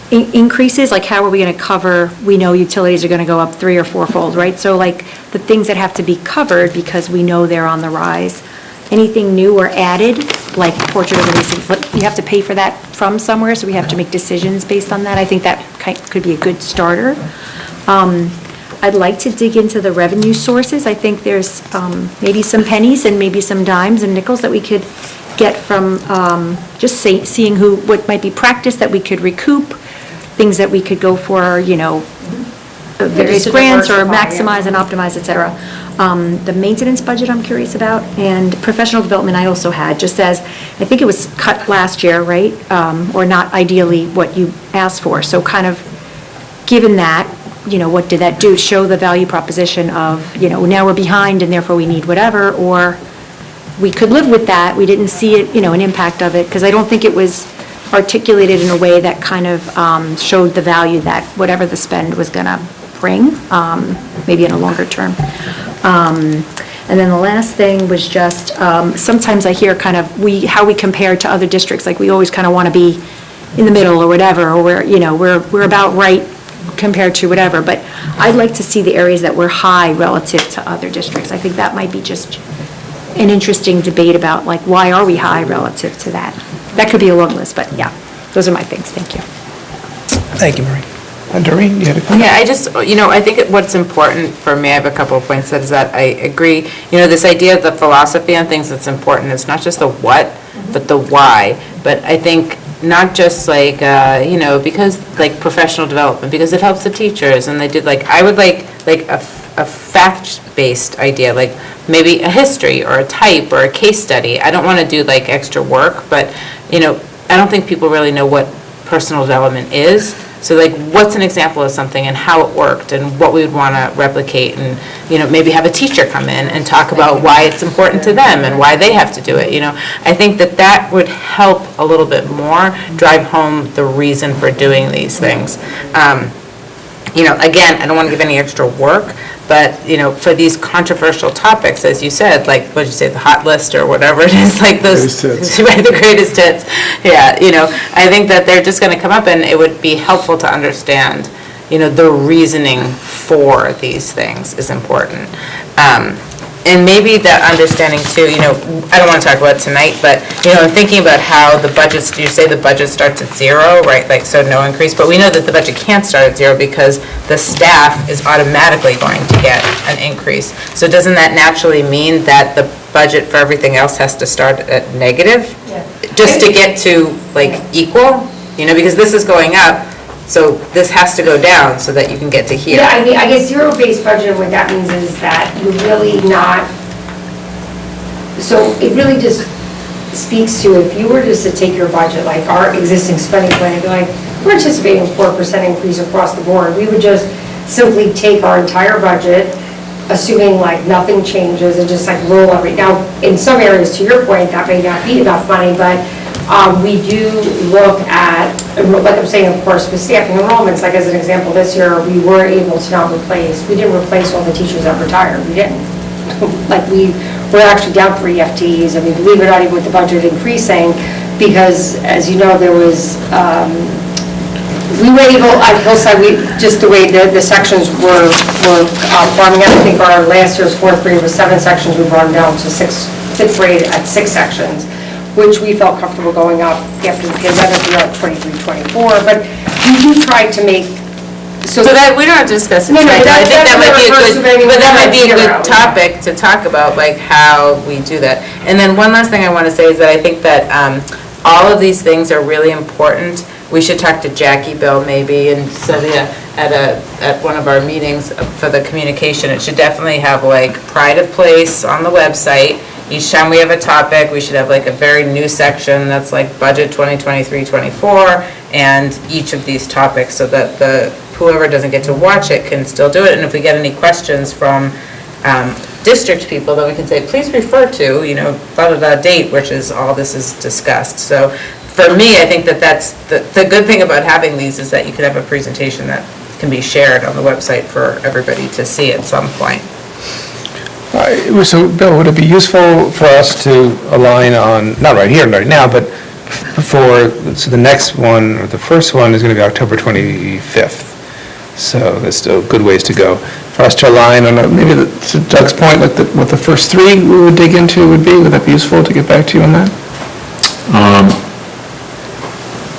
increases, like how are we going to cover, we know utilities are going to go up 3 or 4-fold, right? So the things that have to be covered because we know they're on the rise. Anything new or added, like Portrait of a Hastings, you have to pay for that from somewhere, so we have to make decisions based on that. I think that could be a good starter. I'd like to dig into the revenue sources. I think there's maybe some pennies and maybe some dimes and nickels that we could get from just seeing what might be practice that we could recoup, things that we could go for, various to grants or diversify, maximize and optimize, et cetera. The maintenance budget I'm curious about, and professional development I also had, just as, I think it was cut last year, right? Or not ideally what you asked for. So kind of, given that, what did that do? Show the value proposition of, now we're behind and therefore we need whatever, or we could live with that, we didn't see it, an impact of it, because I don't think it was articulated in a way that kind of showed the value that whatever the spend was going to bring, maybe in a longer term. And then the last thing was just, sometimes I hear kind of how we compare to other districts, like we always kind of want to be in the middle or whatever, or we're about right compared to whatever, but I'd like to see the areas that were high relative to other districts. I think that might be just an interesting debate about, why are we high relative to that? That could be a long list, but yeah, those are my things. Thank you. Thank you, Maureen. Doreen, you had a comment? Yeah, I just, I think what's important for me, I have a couple of points, is that I agree, this idea of the philosophy on things that's important, it's not just the what, but the why. But I think not just because professional development, because it helps the teachers, and they did I would like a fact-based idea, maybe a history or a type or a case study. I don't want to do extra work, but I don't think people really know what personal development is. So like, what's an example of something and how it worked and what we would want to replicate, and, maybe have a teacher come in and talk about why it's important to them and why they have to do it, I think that would help a little bit more drive home the reason for doing these things. Again, I don't want to give any extra work, but, for these controversial topics, as you said, like, what did you say, the hot list or whatever it is, like those. Greatest hits. Right, the greatest hits. Yeah, I think that they're just going to come up, and it would be helpful to understand, the reasoning for these things is important. And maybe that understanding too, I don't want to talk about it tonight, but, I'm thinking about how the budgets, you say the budget starts at zero, right? Like, so no increase, but we know that the budget can't start at zero because the staff is automatically going to get an increase. So doesn't that naturally mean that the budget for everything else has to start at negative? Yeah. Just to get to, like, equal, because this is going up, so this has to go down so that you can get to here. Yeah, I mean, I guess zero-based budget, what that means is that you're really not, so it really just speaks to, if you were just to take your budget, like our existing spending plan, and be like, we're anticipating a 4% increase across the board, we would just simply take our entire budget, assuming like nothing changes, and just like roll every, now, in some areas, to your point, that may not be enough money, but we do look at, like I'm saying, of course, with staffing enrollments, like as an example, this year, we were able to not replace, we didn't replace all the teachers that retired, we didn't. Like we're actually down 3 FTEs, I mean, believe it or not, even with the budget increasing, because as you know, there was, we were able, I will say, just the way the sections were forming out, I think our last year's 4th grade was 7 sections, we brought them down to 5th grade at 6 sections. Which we felt comfortable going up after the pandemic, we were at 23, 24, but we do try to make, so that, we don't have to discuss it No, tonight, but I think that might be a good, but that might be a good topic to talk about, like how we do that. And then one last thing I want to say is that I think that all of these things are really important. We should talk to Jackie, Bill, maybe, and Sylvia at one of our meetings for the communication. It should definitely have like pride of place on the website. Each time we have a topic, we should have like a very new section that's like budget 2023-24 and each of these topics, so that whoever doesn't get to watch it can still do it. And if we get any questions from district people, then we can say, please refer to, date, which is all this is discussed. So for me, I think that's the good thing about having these is that you can have a presentation that can be shared on the website for everybody to see at some point. So, Bill, would it be useful for us to align on, not right here, right now, but so the next one, or the first one is going to be October 25th. So there's still good ways to go. For us to align on, maybe to Doug's point, like what the first 3 we would dig into would be, would that be useful to get back to you on that?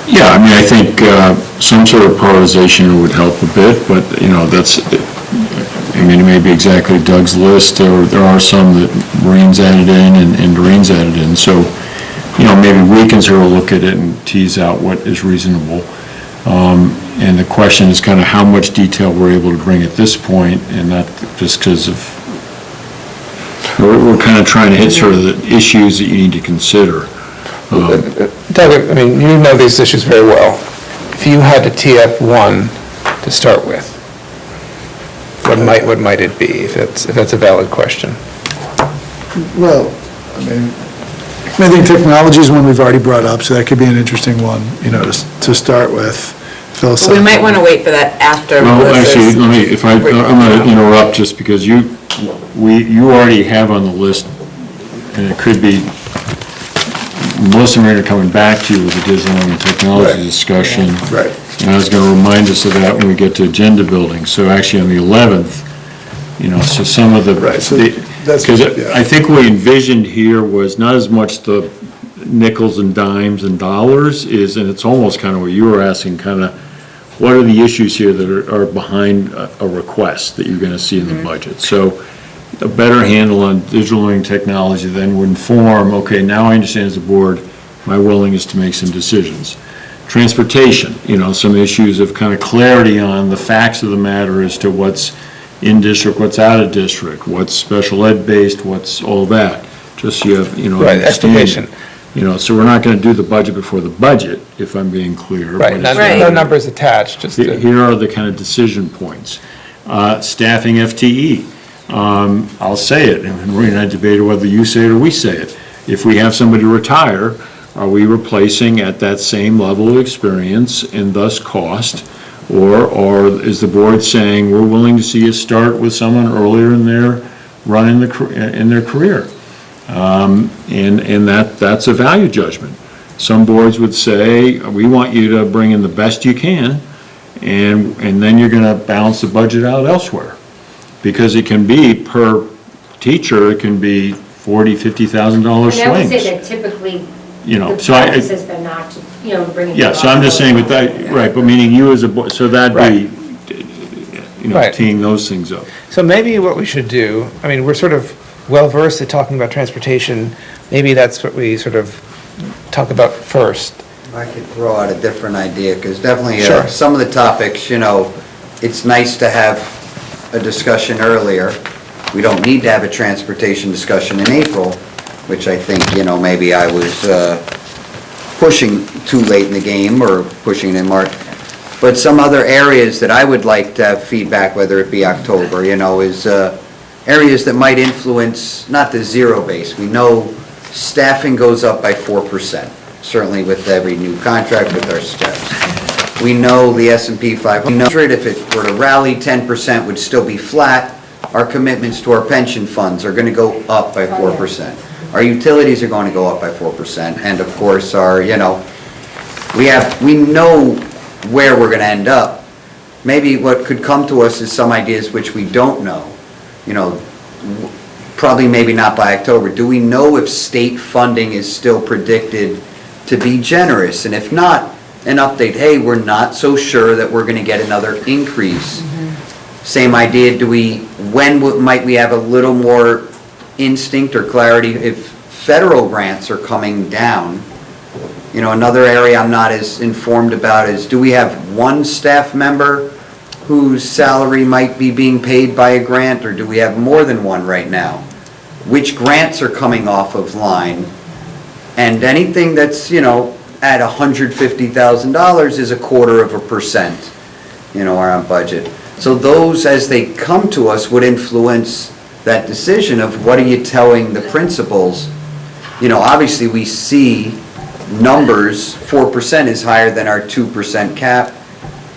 Yeah, I mean, I think some sort of prioritization would help a bit, but, that's, it may be exactly Doug's list, or there are some that Maureen's added in and Doreen's added in. So, maybe we can sort of look at it and tease out what is reasonable. And the question is kind of how much detail we're able to bring at this point, and not just because of, we're kind of trying to hit sort of the issues that you need to consider. Doug, I mean, you know these issues very well. If you had to tee up one to start with, what might it be, if that's a valid question? Well, I think technology is one we've already brought up, so that could be an interesting one, to start with. We might want to wait for that after. Well, actually, I'm going to interrupt just because you already have on the list, and it could be, Melissa and Maria are coming back to you with the digital and technology discussion. Right. And I was going to remind us of that when we get to agenda building. So actually on the 11th, so some of the, right, so because I think what we envisioned here was not as much the nickels and dimes and dollars and it's almost kind of what you were asking, kind of what are the issues here that are behind a request that you're going to see in the budget. So a better handle on digital learning technology then would inform, okay, now I understand as a board my willingness to make some decisions. Transportation, some issues of kind of clarity on the facts of the matter as to what's in district, what's out of district, what's special ed based, what's all that. Just so you have, Right, explanation. So we're not going to do the budget before the budget, if I'm being clear. Right, but Right. no numbers attached, just to. Here are the kind of decision points. Staffing FTE. I'll say it, and Marie and I debated whether you say it or we say it. If we have somebody retire, are we replacing at that same level of experience and thus cost? Or is the board saying, we're willing to see you start with someone earlier in their run in their career? And that's a value judgment. Some boards would say, we want you to bring in the best you can, and then you're going to balance the budget out elsewhere. Because it can be, per teacher, it can be $40,000, $50,000 swings. And I would say that typically, the So practice has been not to, bring it. yeah, so I'm just saying with that, right, but meaning you as a board, so that'd be, Right. teeing those things up. So maybe what we should do, I mean, we're sort of well-versed at talking about transportation. Maybe that's what we sort of talk about first. I could throw out a different idea, because definitely Sure. some of the topics, it's nice to have a discussion earlier. We don't need to have a transportation discussion in April, which I think, maybe I was pushing too late in the game or pushing in March. But some other areas that I would like to have feedback, whether it be October, is areas that might influence, not the zero base. We know staffing goes up by 4%, certainly with every new contract with our steps. We know the S&P 500, if it were to rally 10%, would still be flat. Our commitments to our pension funds are going to go up by 4%. Our utilities are going to go up by 4%. And of course, we know where we're going to end up. Maybe what could come to us is some ideas which we don't know. Probably maybe not by October. Do we know if state funding is still predicted to be generous? And if not, an update, hey, we're not so sure that we're going to get another increase. Same idea, when might we have a little more instinct or clarity if federal grants are coming down? Another area I'm not as informed about is, do we have one staff member whose salary might be being paid by a grant, or do we have more than one right now? Which grants are coming off of line? And anything that's, at $150,000 is 1/4%, our budget. So those, as they come to us, would influence that decision of what are you telling the principals? Obviously we see numbers, 4% is higher than our 2% cap.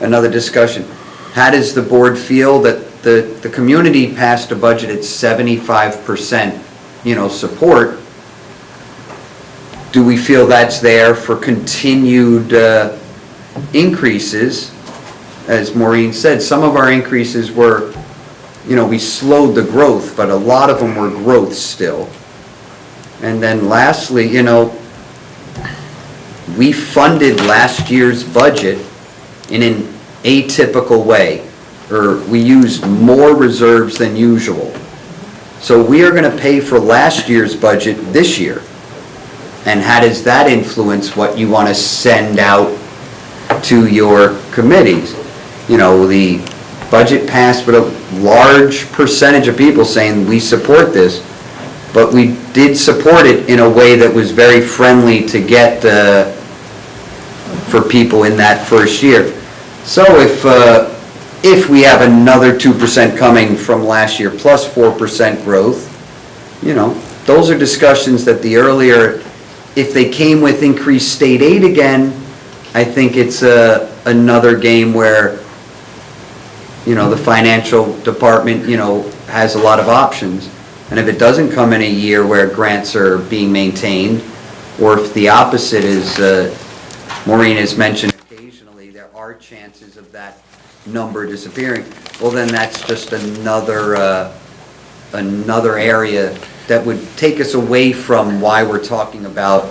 Another discussion, how does the board feel that the community passed a budget at 75%, support? Do we feel that's there for continued increases? As Maureen said, some of our increases were, we slowed the growth, but a lot of them were growth still. And then lastly, we funded last year's budget in an atypical way, or we used more reserves than usual. So we are going to pay for last year's budget this year. And how does that influence what you want to send out to your committees? The budget passed with a large percentage of people saying we support this, but we did support it in a way that was very friendly to get for people in that first year. So if we have another 2% coming from last year plus 4% growth, those are discussions that the earlier, if they came with increased state aid again, I think it's another game where, the financial department, has a lot of options. And if it doesn't come in a year where grants are being maintained, or if the opposite is, Maureen has mentioned occasionally, there are chances of that number disappearing, well then that's just another area that would take us away from why we're talking about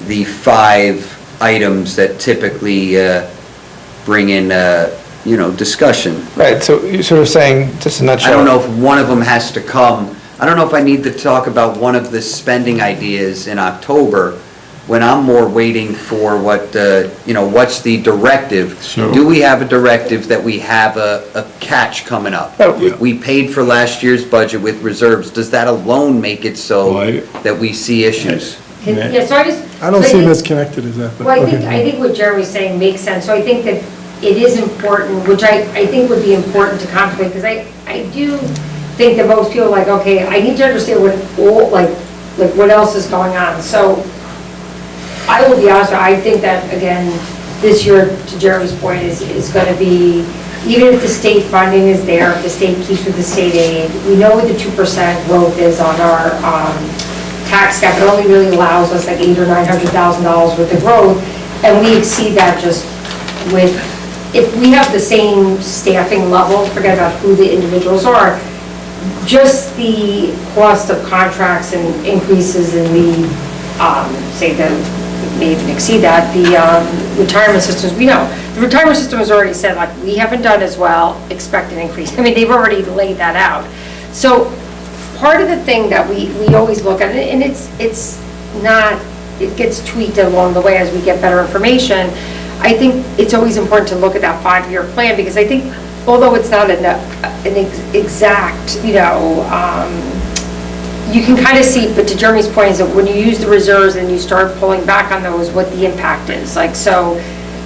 the 5 items that typically bring in, discussion. Right, so you're sort of saying, just a nutshell. I don't know if one of them has to come. I don't know if I need to talk about one of the spending ideas in October, when I'm more waiting for what, what's the directive? So- Do we have a directive that we have a catch coming up? Oh, yeah. We paid for last year's budget with reserves. Does that alone make it so Well, that we see issues? Yeah, so I just. I don't so see them think- as connected as that, but. Well, okay. I think what Jeremy's saying makes sense, so I think that it is important, which I think would be important to contemplate, because I do think that most people are like, okay, I need to understand like what else is going on, so I will be honest, I think that, again, this year, to Jeremy's point, is gonna be, even if the state funding is there, if the state keeps with the state aid, we know what the 2% growth is on our, tax cap, it only really allows us like $800,000 or $900,000 worth of growth, and we exceed that just with, if we have the same staffing level, forget about who the individuals are, just the cost of contracts and increases in the, say the, may even exceed that, the retirement systems, we know. The retirement system has already said, like, we haven't done as well, expect an increase. I mean, they've already laid that out. So part of the thing that we always look at, and it's not, it gets tweaked along the way as we get better information, I think it's always important to look at that 5-year plan, because I think, although it's not an exact, you can kind of see, but to Jeremy's point is that when you use the reserves and you start pulling back on those, what the impact is. Like, so,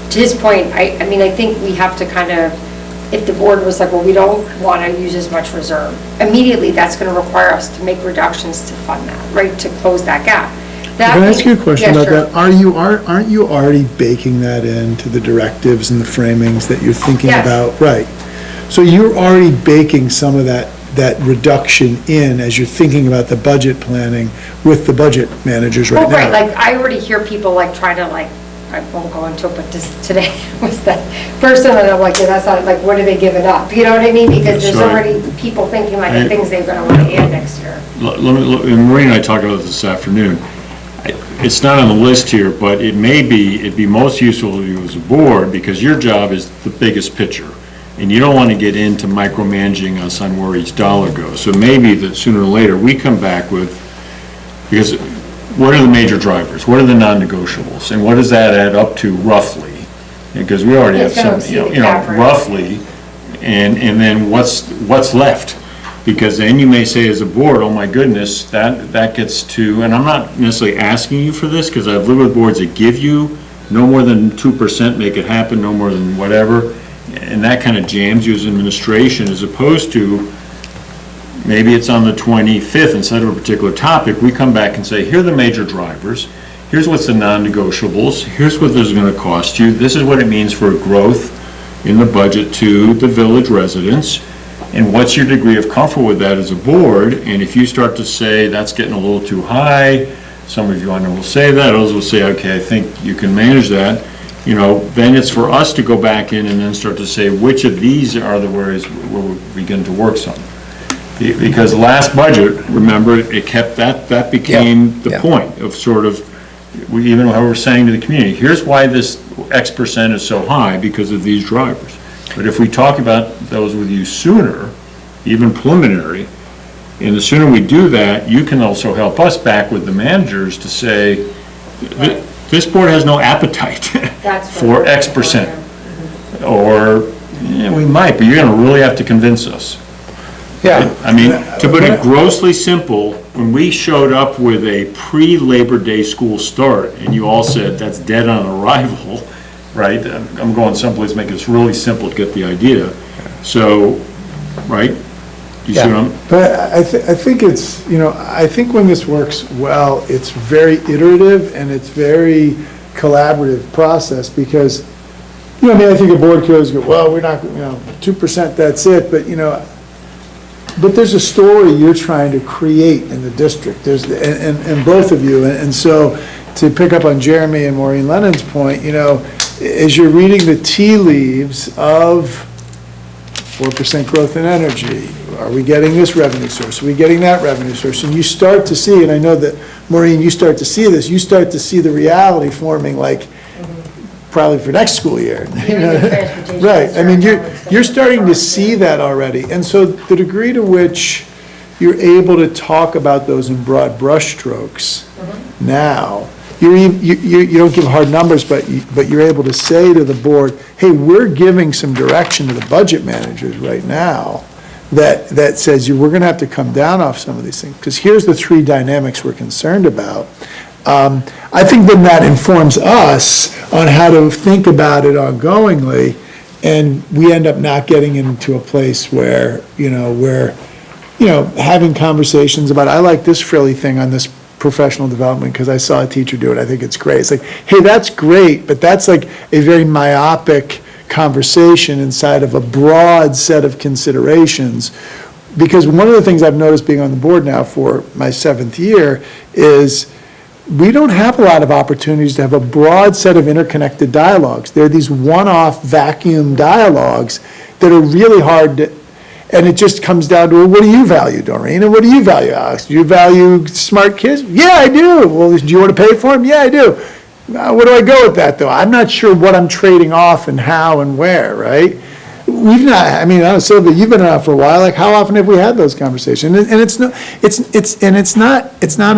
to his point, I mean, I think we have to kind of, if the board was like, well, we don't want to use as much reserve, immediately that's going to require us to make reductions to fund that, right, to close that gap. Can I ask you a question Yeah, about sure. that? Aren't you already baking that into the directives and the framings that you're thinking Yes. about? Right. So you're already baking some of that reduction in as you're thinking about the budget planning with the budget managers right Well, now? right, like, I already hear people like trying to like, I won't go into it, but just today was that person, and I'm like, yeah, that's not, like, what are they giving up? You know what I mean? Because there's That's right. already people thinking like the things they're gonna want to add next year. Marie and I talked about this afternoon. It's not on the list here, but it'd be most useful to you as a board, because your job is the biggest picture. And you don't want to get into micromanaging us on where each dollar goes. So maybe that sooner or later, we come back with, because what are the major drivers? What are the non-negotiables? And what does that add up to roughly? Because we already have It's gonna some, exceed the cap rate. roughly, and then what's left? Because then you may say as a board, oh my goodness, that gets to, and I'm not necessarily asking you for this, because I've lived with boards that give you no more than 2%, make it happen, no more than whatever, and that kind of jams you as administration, as opposed to, maybe it's on the 25th, instead of a particular topic, we come back and say, here are the major drivers, here's what's the non-negotiables, here's what this is going to cost you, this is what it means for growth in the budget to the village residents, and what's your degree of comfort with that as a board? And if you start to say, that's getting a little too high, some of you I know will say that, others will say, okay, I think you can manage that, then it's for us to go back in and then start to say, which of these are the areas where we begin to work some. Because last budget, remember, it kept, that became the point of sort of, even how we're saying to the community, here's why this X percent is so high, because of these drivers. But if we talk about those with you sooner, even preliminary, and the sooner we do that, you can also help us back with the managers to say, this board has no appetite for X percent. Or, we might, but you're gonna really have to convince us. Yeah. I mean, to put it grossly simple, when we showed up with a pre-Labor Day school start, and you all said, that's dead on arrival, right? I'm going someplace, make this really simple to get the idea. So, right? You see what I'm? But I think it's, I think when this works well, it's very iterative and it's very collaborative process, because, I think a board could always go, well, we're not, 2%, that's it, but there's a story you're trying to create in the district, and both of you, and so, to pick up on Jeremy and Maureen Lennon's point, as you're reading the tea leaves of 4% growth in energy, are we getting this revenue source, are we getting that revenue source, and you start to see, and I know that, Maureen, you start to see this, you start to see the reality forming, like, probably for next school year. Right, I mean, you're starting to see that already, and so the degree to which you're able to talk about those in broad brushstrokes now, you don't give hard numbers, but you're able to say to the board, hey, we're giving some direction to the budget managers right now that says we're gonna have to come down off some of these things, because here's the three dynamics we're concerned about. I think then that informs us on how to think about it ongoingly, and we end up not getting into a place where, having conversations about, I like this frilly thing on this professional development because I saw a teacher do it, I think it's great. It's like, hey, that's great, but that's like a very myopic conversation inside of a broad set of considerations. Because one of the things I've noticed being on the board now for my 7th year is we don't have a lot of opportunities to have a broad set of interconnected dialogues. There are these one-off vacuum dialogues that are really hard to, and it just comes down to, well, what do you value, Doreen, and what do you value, Alex? Do you value smart kids? Yeah, I do. Well, do you want to pay for them? Yeah, I do. Where do I go with that, though? I'm not sure what I'm trading off and how and where, right? We've not, I don't know, Sylvia, you've been around for a while, like, how often have we had those conversations? And it's not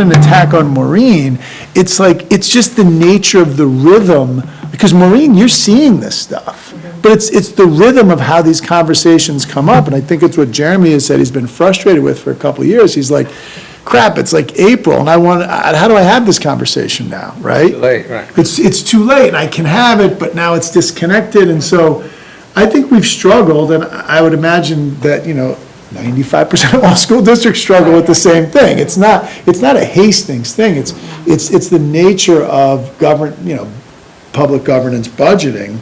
an attack on Maureen, it's like, it's just the nature of the rhythm, because Maureen, you're seeing this stuff, but it's the rhythm of how these conversations come up, and I think it's what Jeremy has said he's been frustrated with for a couple of years. He's like, crap, it's like April, and how do I have this conversation now, right? Too late, right. It's too late, and I can have it, but now it's disconnected, and so I think we've struggled, and I would imagine that, 95% of all school districts struggle with the same thing. It's not a Hastings thing, it's the nature of public governance budgeting.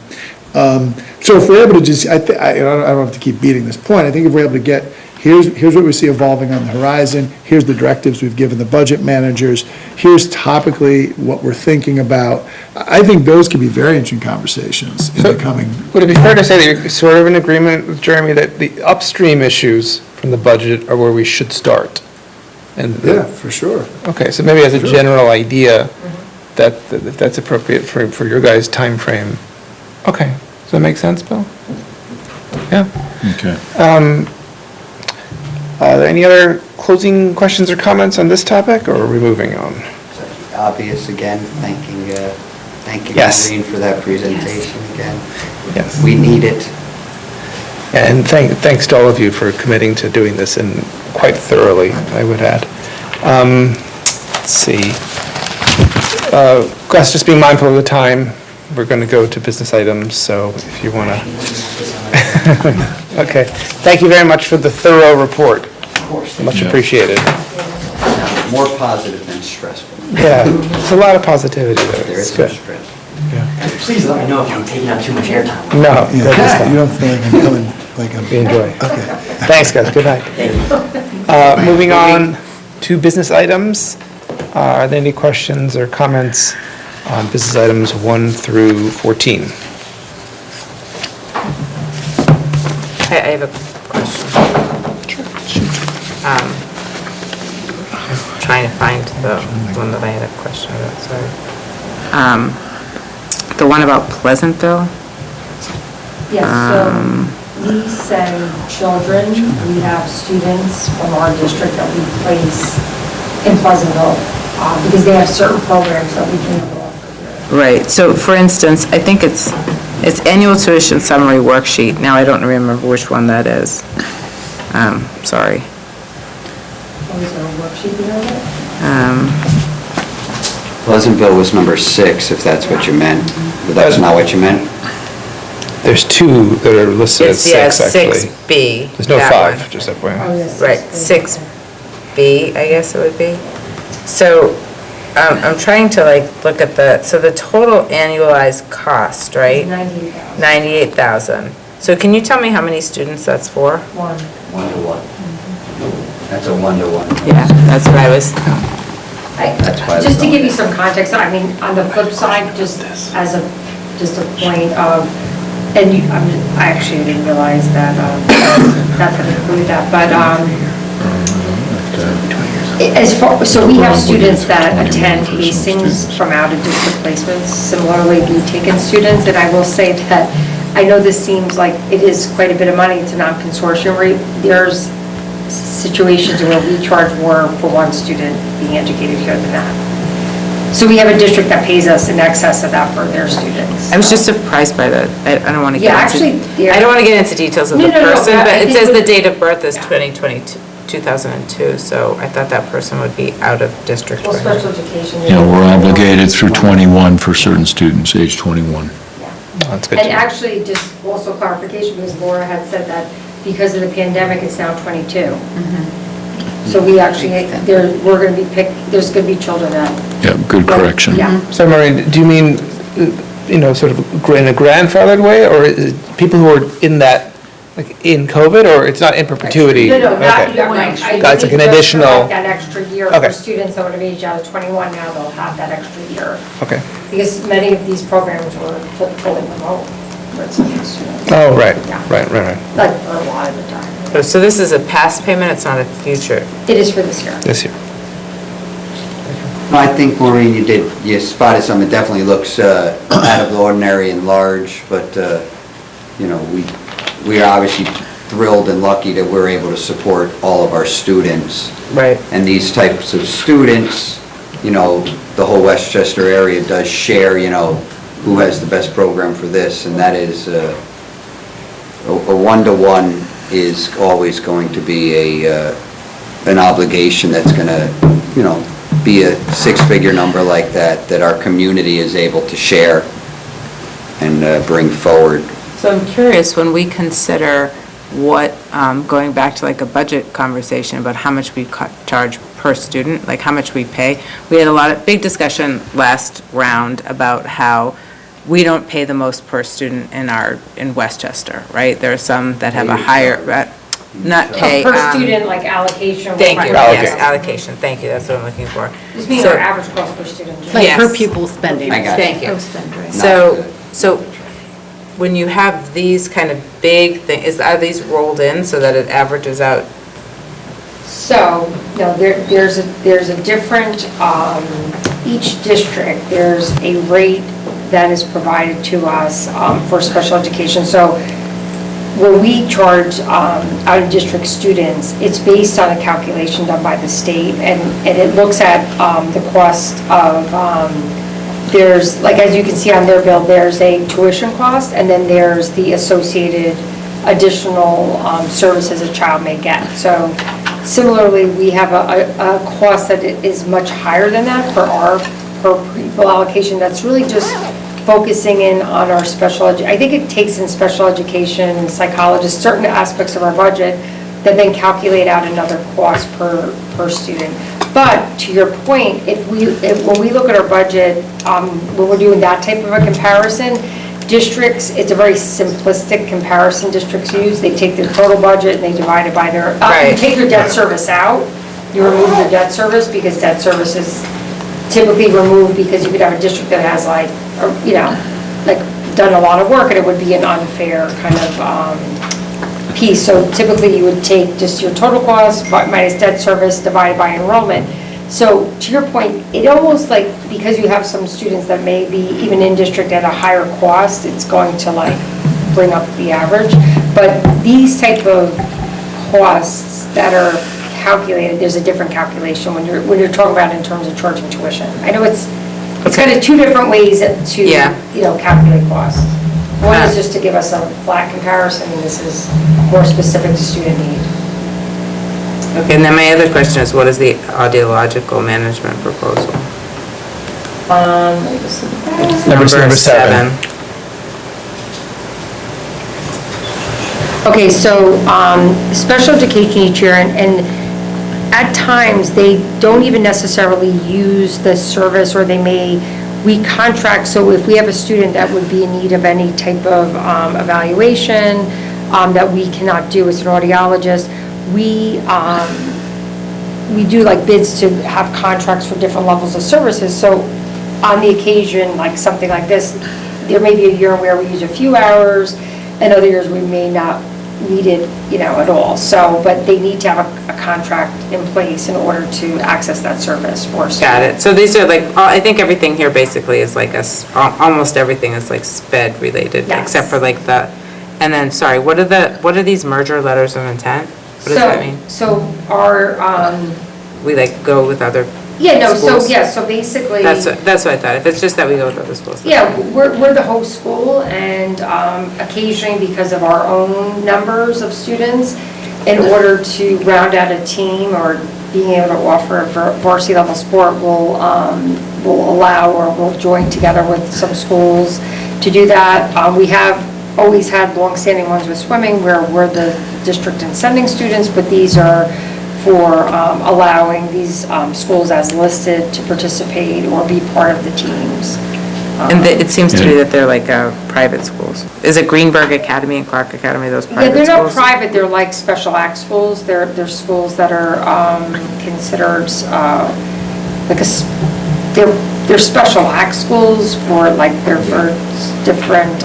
So if we're able to just, I don't have to keep beating this point, I think if we're able to get, here's what we see evolving on the horizon, here's the directives we've given the budget managers, here's topically what we're thinking about, I think those could be very interesting conversations in the coming. Would it be fair to say that you're sort of in agreement with Jeremy that the upstream issues from the budget are where we should start? Yeah, for sure. Okay, so maybe as a general idea, that if that's appropriate for your guys' time frame. Okay, does that make sense, Bill? Yeah. Okay. Are there any other closing questions or comments on this topic, or are we moving on? Obvious, again, thanking Yes. Maureen for that presentation again. Yes. We need it. And thanks to all of you for committing to doing this, and quite thoroughly, I would add. Let's see. Gus, just being mindful of the time, we're going to go to business items, so if you want to. Okay. Thank you very much for the thorough report. Of course. Much appreciated. More positive than stressful. Yeah, there's a lot of positivity there. There is It's some good. stress. Please let me know if I'm taking up too much airtime. No, You don't feel like I'm coming, like I'm. we enjoy. Okay. Thanks, guys. Good night. Moving on to business items. Are there any questions or comments on business items 1 through 14? I have a question. I'm trying to find the one that I had a question about, sorry. The one about Pleasantville? Yes, so we send children, we have students from our district that we place in Pleasantville because they have certain programs that we can offer here. Right, so for instance, I think it's annual tuition summary worksheet. Now I don't remember which one that is. Sorry. What is our worksheet behind it? Pleasantville was number 6, if that's what you meant. But that's not what you meant? There's 2 that are listed as It's, 6, actually. 6B. There's no that 5, one. just Oh, FYI. yes. Right, 6B, I guess it would be. So, I'm trying to look at the total annualized cost, right? 98,000. 98,000. So can you tell me how many students that's for? 1. 1-to-1. That's a 1-to-1. Yeah, that's what I was, That's why Just to it's give you on some context, I mean, on the flip side, just as a point of, and I actually didn't realize that, that would include that, but, so we have students that attend Hastings from out-of-district placements. Similarly, we've taken students, and I will say that, I know this seems like it is quite a bit of money, it's a non-consortium rate. There's situations where we charge more for one student being educated here than that. So we have a district that pays us in excess of that for their students. I was just surprised by that. I don't want to Yeah, get into. actually, yeah. I don't want to get into details of No, the no, no, person, but but I it think says the with- date of birth is 2022. 2002, so I thought that person would be out of district. Well, right now. special education. Yeah, we're obligated through 21 for certain students, age 21. That's good And to know. actually, just also clarification, because Laura had said that because of the pandemic, it's now 22. So we actually, we're going to be there's going to be children that. Yeah, good correction. Yeah. So Maureen, do you mean, sort of in a grandfathered way, or is it people who are in that, like, in COVID, or it's not in perpetuity? No, not, Okay. yeah, right. I Got it, it's like think an just for, additional, like, that extra year Okay. for students that would have aged out of 21, now they'll have that extra year. okay. Because many of these programs were fully remote with some students. Oh, right, Yeah. right. Like for a lot of the time. So this is a past payment, it's not a future. It is for this year. This year. No, I think, Maureen, you spotted something, it definitely looks out of the ordinary and large, but, we are obviously thrilled and lucky that we're able to support all of our students. Right. And these types of students, the whole Westchester area does share, who has the best program for this, and that is a one-to-one is always going to be an obligation that's going to, be a six-figure number like that our community is able to share and bring forward. So I'm curious, when we consider what, going back to like a budget conversation about how much we charge per student, like how much we pay, we had a big discussion last round about how we don't pay the most per student in Westchester, right? There are some that have a higher, not pay. Per student, like allocation. Thank you, Right. yes, allocation, thank you, that's what I'm looking for. This means So- our average cost per student. Like per Yes. pupil spending. I got Thank you. Oh, spend, right. So when you have these kind of big things, are these rolled in so that it averages out? So, no, there's a different, each district, there's a rate that is provided to us for special education. So when we charge out-of-district students, it's based on a calculation done by the state, and it looks at the cost of, there's, like, as you can see on their bill, there's a tuition cost, and then there's the associated additional services a child may get. So similarly, we have a cost that is much higher than that for our per pupil allocation. That's really just focusing in on our special I think it takes in special education, psychologists, certain aspects of our budget that then calculate out another cost per student. But to your point, when we look at our budget, when we're doing that type of a comparison, districts, it's a very simplistic comparison districts use. They take their total budget and they divide it by their, you take your debt service out, you remove your debt service because debt service is typically removed because you could have a district that has like done a lot of work and it would be an unfair kind of piece. So typically you would take just your total cost minus debt service divided by enrollment. So to your point, it almost like, because you have some students that may be even in district at a higher cost, it's going to like bring up the average. But these type of costs that are calculated, there's a different calculation when you're talking about in terms of charging tuition. I know it's kind of two different ways to calculate costs. One is just to give us a flat comparison, and this is more specific to student need. Okay, and then my other question is, what is the audiological management proposal? Number 7. Okay, so special education each year, and at times, they don't even necessarily use the service, or we contract, so if we have a student that would be in need of any type of evaluation that we cannot do as an audiologist, we do like bids to have contracts for different levels of services. So on the occasion, like something like this, there may be a year where we use a few hours, and other years we may not need it, at all. So, but they need to have a contract in place in order to access that service for students. Got it. So these are like, I think everything here basically is like almost everything is like sped related, Yes. except for like and then, sorry, what are these merger letters of intent? What does that mean? So our, We like go with other schools? so basically. That's what I thought. If it's just that we go with other schools. that's Yeah, fine. we're the host school, and occasionally, because of our own numbers of students, in order to round out a team or being able to offer a varsity level sport will allow or will join together with some schools to do that. We have always had longstanding ones with swimming where we're the district and sending students, but these are for allowing these schools as listed to participate or be part of the teams. And it seems to be that they're like private schools. Is it Greenberg Academy and Clark Academy, those private schools? Yeah, they're not private, they're like special act schools. They're schools that are considered like they're special act schools for like, they're for different,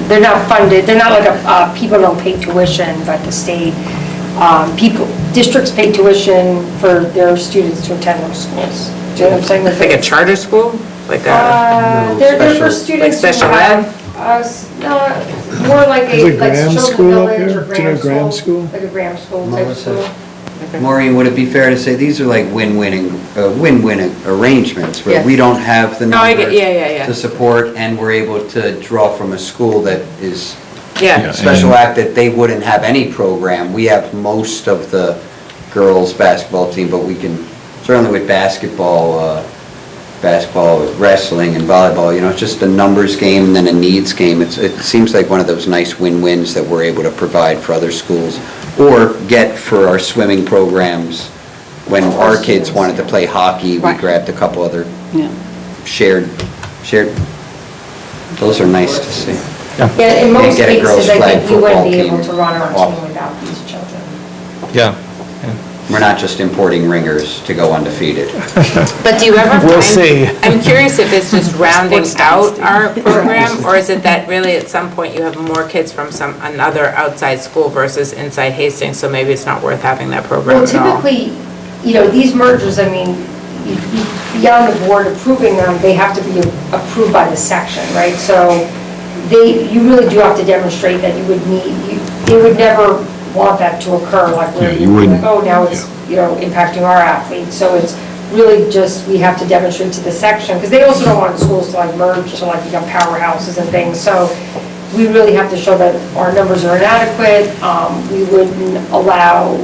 they're not funded, they're not like people don't pay tuition, but the state, districts pay tuition for their students to attend those schools. Do you know what I'm saying? Like a charter school? Like a... They're for students who like special have, no, more like Is a, it like Graham Children's School up Village here? or Do you know Graham School? Like a Graham School type Melissa? school. Maureen, would it be fair to say these are like win-win arrangements where Yeah. we don't have the No, I numbers get- yeah. to support and we're able to draw from a school that is Yeah. special act that they wouldn't have any program. We have most of the girls' basketball team, but we can, certainly with basketball, wrestling and volleyball, it's just a numbers game and then a needs game. It seems like one of those nice win-wins that we're able to provide for other schools or get for our swimming programs. When our kids wanted to play hockey, we grabbed a couple other shared, those are nice to see. Yeah, in most Get a girls' cases, I flag think we wouldn't be football able to team run our off. team without these children. Yeah. We're not just importing ringers to go undefeated. But do you ever find... We'll see. I'm curious if it's just rounding out our program, or is it that really at some point you have more kids from another outside school versus inside Hastings, so maybe it's not worth having that program Well, at all? typically, these mergers, I mean, beyond the board approving them, they have to be approved by the section, right? So you really do have to demonstrate that you would never want that to occur, like where Yeah, you wouldn't. like, oh, now it's, impacting our athletes. So it's really just, we have to demonstrate to the section, because they also don't want schools to like merge to like become powerhouses and things. So we really have to show that our numbers are inadequate. We wouldn't allow,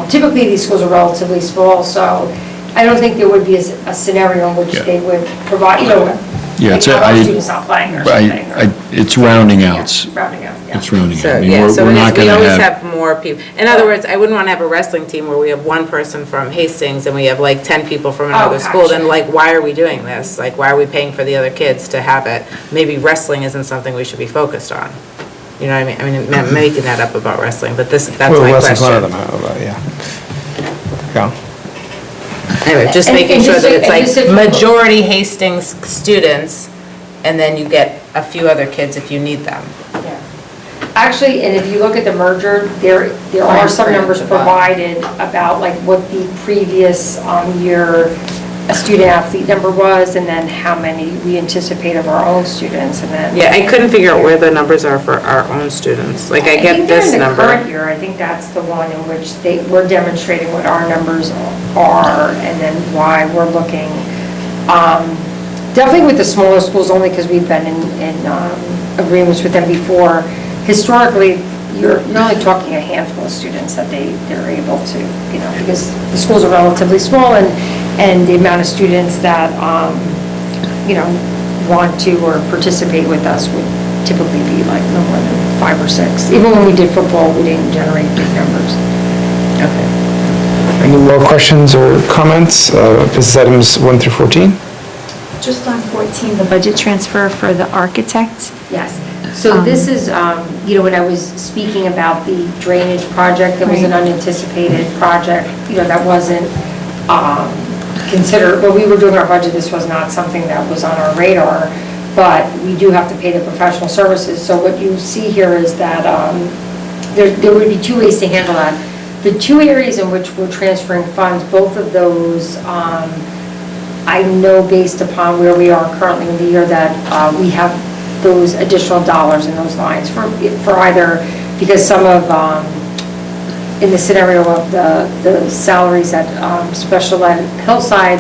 typically these schools are relatively small, so I don't think there would be a scenario in which Yeah. they would provide, Yeah, like it's how a- our I- students not playing or something. It's rounding outs. Yeah, rounding out, yeah. It's rounding So, out. I mean, yeah, so we're it not is, we gonna always have, have more people. In other words, I wouldn't want to have a wrestling team where we have one person from Hastings and we have like 10 people from another school, then gotcha. like, why are we doing this? Like, why are we paying for the other kids to have it? Maybe wrestling isn't something we should be focused on. You know what I mean? I'm making that up about wrestling, but that's Well, my Weston's one of question. them, yeah. Go. Anyway, just And- making and sure just that so- it's and just like so- majority Hastings students, and then you get a few other kids if you need them. Yeah. Actually, and if you look at the merger, there are some numbers provided about like what the previous year a student athlete number was, and then how many we anticipate of our own students, and then. Yeah, I couldn't figure out where the numbers are for our own students. Like, I get this think they're in the number. current year, I think that's the one in which we're demonstrating what our numbers are, and then why we're looking. Definitely with the smaller schools, only because we've been in agreements with them before. Historically, you're only talking a handful of students that they're able to, because the schools are relatively small, and the amount of students that, want to or participate with us would typically be like no more than 5 or 6. Even when we did football, we didn't generate big numbers. Okay. Any more questions or comments? Business items 1 through 14? Just on 14, the budget transfer for the architect. Yes. So this is, when I was speaking about the drainage project, that was an unanticipated project, that wasn't considered, when we were doing our budget, this was not something that was on our radar, but we do have to pay the professional services. So what you see here is that there would be 2 ways to handle that. The 2 areas in which we're transferring funds, both of those, I know based upon where we are currently in the year that we have those additional dollars in those lines for either, because some of, in the scenario of the salaries at special ed Hillside,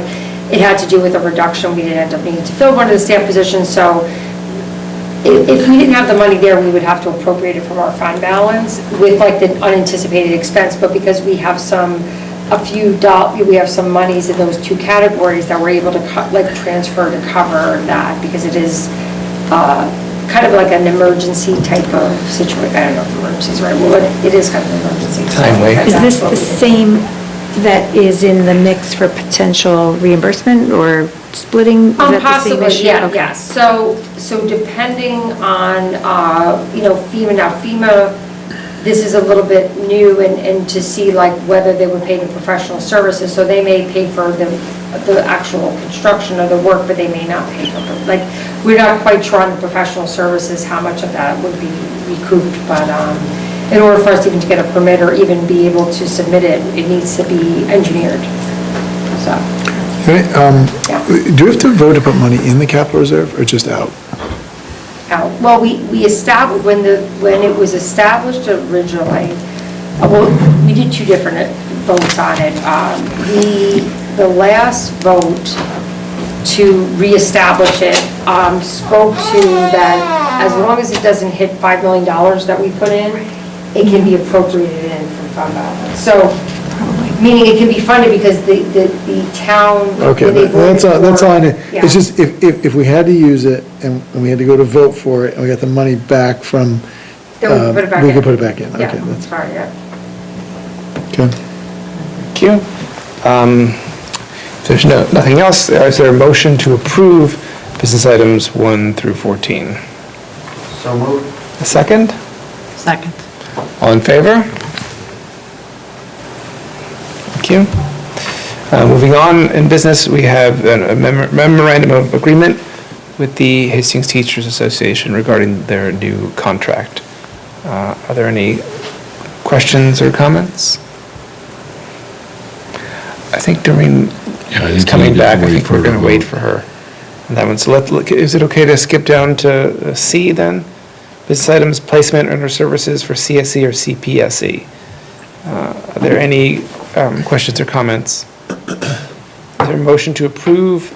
it had to do with a reduction. We didn't end up needing to fill one of the staff positions, so if we didn't have the money there, we would have to appropriate it from our fund balance with like the unanticipated expense, but because we have we have some monies in those two categories that we're able to transfer to cover that, because it is kind of like an emergency type of situation. I don't know if emergency is right, well, it is kind of an emergency. Timely. Is this the same that is in the mix for potential reimbursement or splitting? Is that the same Possibly, issue? yeah, Okay. yes. So depending on, FEMA, now FEMA, this is a little bit new, and to see like whether they would pay the professional services, so they may pay for the actual construction of the work, but they may not pay for it. Like, we're not quite sure on the professional services how much of that would be recouped, but in order for us even to get a permit or even be able to submit it, it needs to be engineered, so. Okay, Yeah. do we have to vote to put money in the capital reserve or just out? Out. Well, we established, when it was established originally, we did two different votes on it. The last vote to reestablish it spoke to that as long as it doesn't hit $5 million that we put in, it can be appropriated in from fund balance. So, meaning it can be funded because the town. Okay, when they voted that's all I need. Yeah. It's just, if we had to use it and we had to go to vote for it and we got the money back from. Then we can put it back in. We can put it back in, okay, Yeah, that's, sorry, yeah. okay. Thank you. If there's nothing else, is there a motion to approve business items 1 through 14? So moved. A second? Second. All in favor? Thank you. Moving on, in business, we have a memorandum of agreement with the Hastings Teachers Association regarding their new contract. Are there any questions or comments? I think Doreen is coming back. I think we're going to wait for her on that one. So is it okay to skip down to C then? Business items, placement under services for CSE or CPSE. Are there any questions or comments? Is there a motion to approve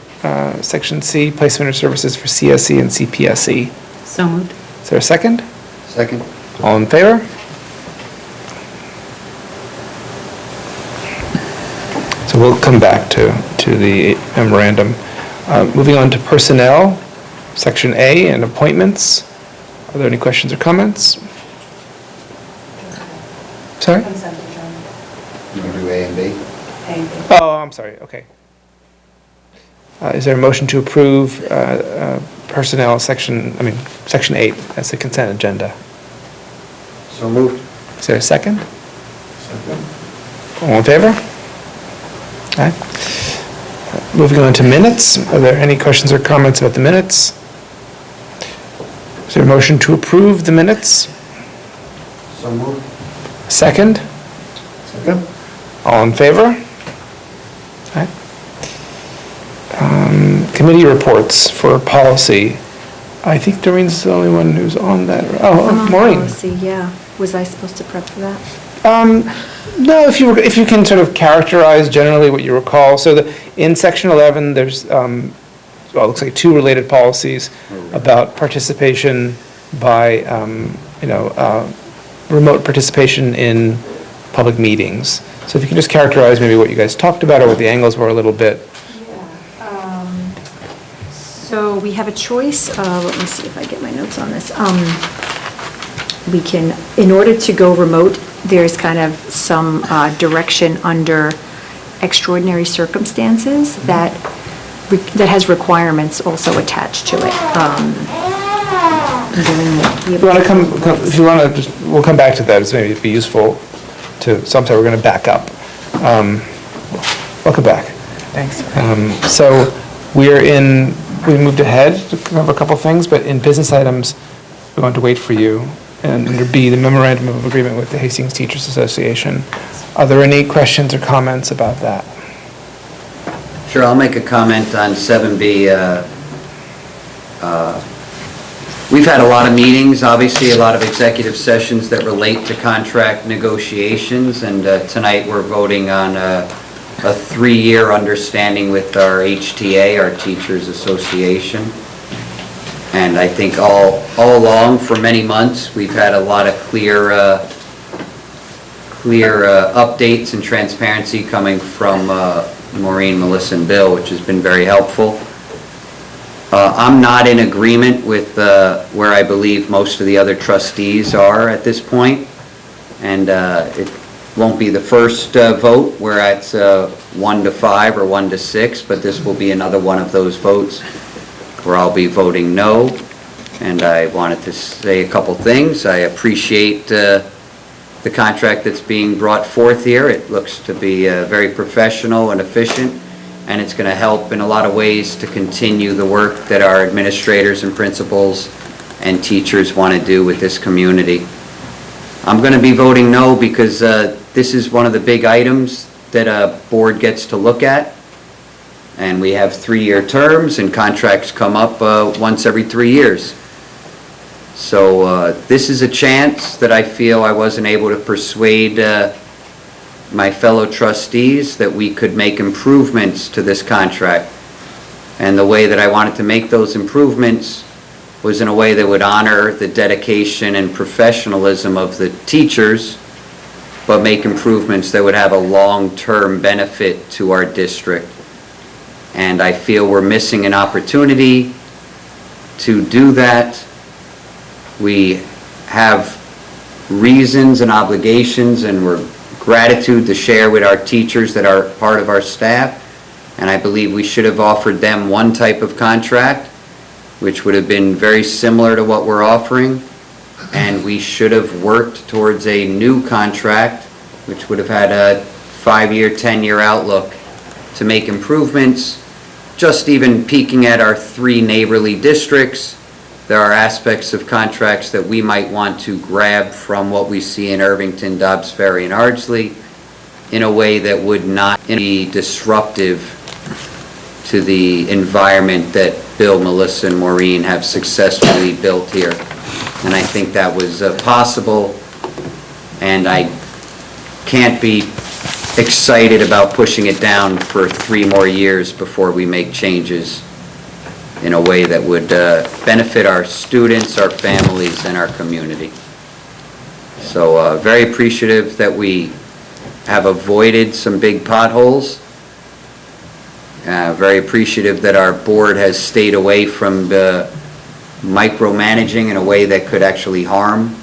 Section C, placement under services for CSE and CPSE? So moved. Is there a second? Second. All in favor? So we'll come back to the memorandum. Moving on to personnel, Section A, and appointments. Are there any questions or comments? Sorry? You want to do A and B? Oh, I'm sorry, okay. Is there a motion to approve personnel Section 8 as the consent agenda? So moved. Is there a second? Second. All in favor? Okay. Moving on to minutes. Are there any questions or comments about the minutes? Is there a motion to approve the minutes? So moved. Second? Second. All in favor? Okay. Committee reports for policy. I think Doreen's the only one who's on that. Oh, Maureen. Policy, yeah. Was I supposed to prep for that? No, if you can sort of characterize generally what you recall. So in Section 11, there's, it looks like 2 related policies about participation by, remote participation in public meetings. So if you can just characterize maybe what you guys talked about or what the angles were a little bit. So we have a choice, let me see if I get my notes on this. We can, in order to go remote, there's kind of some direction under extraordinary circumstances that has requirements also attached to it. We'll come back to that, as maybe it'd be useful to, so I'm sorry, we're going to back up. Welcome back. Thanks. So we moved ahead to cover a couple things, but in business items, we want to wait for you. And under B, the memorandum of agreement with the Hastings Teachers Association. Are there any questions or comments about that? Sure, I'll make a comment on 7B. We've had a lot of meetings, obviously a lot of executive sessions that relate to contract negotiations, and tonight we're voting on a 3-year understanding with our HTA, our Teachers Association. And I think all along, for many months, we've had a lot of clear updates and transparency coming from Maureen, Melissa, and Bill, which has been very helpful. I'm not in agreement with where I believe most of the other trustees are at this point, and it won't be the first vote where it's 1-5 or 1-6, but this will be another one of those votes where I'll be voting no. And I wanted to say a couple things. I appreciate the contract that's being brought forth here. It looks to be very professional and efficient, and it's going to help in a lot of ways to continue the work that our administrators and principals and teachers want to do with this community. I'm going to be voting no because this is one of the big items that a board gets to look at. And we have 3-year terms, and contracts come up once every 3 years. So this is a chance that I feel I wasn't able to persuade my fellow trustees that we could make improvements to this contract. And the way that I wanted to make those improvements was in a way that would honor the dedication and professionalism of the teachers, but make improvements that would have a long-term benefit to our district. And I feel we're missing an opportunity to do that. We have reasons and obligations and we're gratitude to share with our teachers that are part of our staff. And I believe we should have offered them one type of contract, which would have been very similar to what we're offering. And we should have worked towards a new contract, which would have had a 5-year, 10-year outlook to make improvements. Just even peeking at our 3 neighborly districts, there are aspects of contracts that we might want to grab from what we see in Irvington, Dobbs Ferry, and Ardsley in a way that would not be disruptive to the environment that Bill, Melissa, and Maureen have successfully built here. And I think that was possible, and I can't be excited about pushing it down for 3 more years before we make changes in a way that would benefit our students, our families, and our community. So very appreciative that we have avoided some big potholes. Very appreciative that our board has stayed away from the micromanaging in a way that could actually harm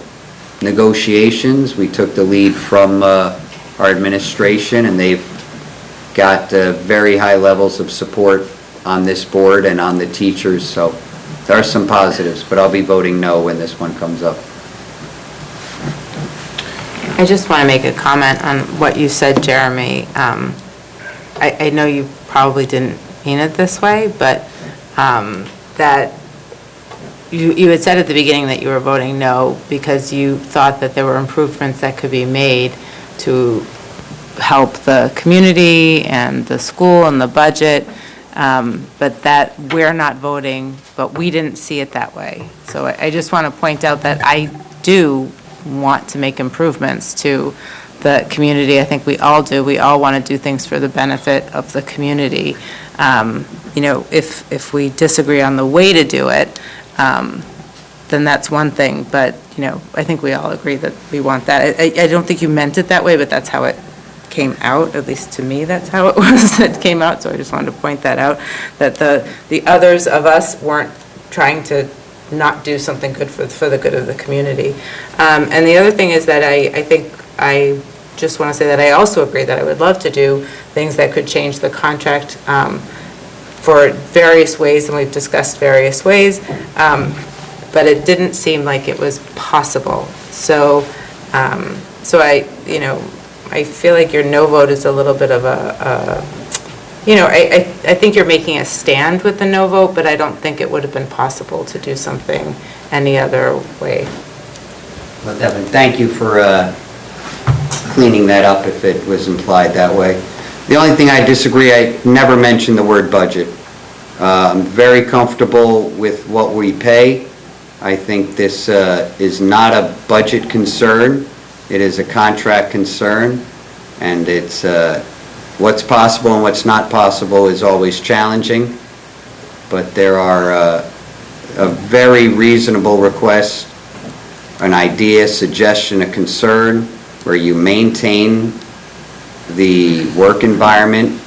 negotiations. We took the lead from our administration, and they've got very high levels of support on this board and on the teachers, so there are some positives, but I'll be voting no when this one comes up. I just want to make a comment on what you said, Jeremy. I know you probably didn't mean it this way, but that you had said at the beginning that you were voting no because you thought that there were improvements that could be made to help the community and the school and the budget, but that we're not voting, but we didn't see it that way. So I just want to point out that I do want to make improvements to the community. I think we all do. We all want to do things for the benefit of the community. You know, if we disagree on the way to do it, then that's one thing, but, you know, I think we all agree that we want that. I don't think you meant it that way, but that's how it came out, at least to me, that's how it was that came out, so I just wanted to point that out, that the others of us weren't trying to not do something good for the good of the community. And the other thing is that I think I just want to say that I also agree that I would love to do things that could change the contract for various ways, and we've discussed various ways, but it didn't seem like it was possible. So I, you know, I feel like your no vote is a little bit of you know, I think you're making a stand with the no vote, but I don't think it would have been possible to do something any other way. Well, Devin, thank you for cleaning that up if it was implied that way. The only thing I disagree, I never mentioned the word budget. I'm very comfortable with what we pay. I think this is not a budget concern. It is a contract concern, and it's what's possible and what's not possible is always challenging, but there are a very reasonable request, an idea, suggestion, a concern, where you maintain the work environment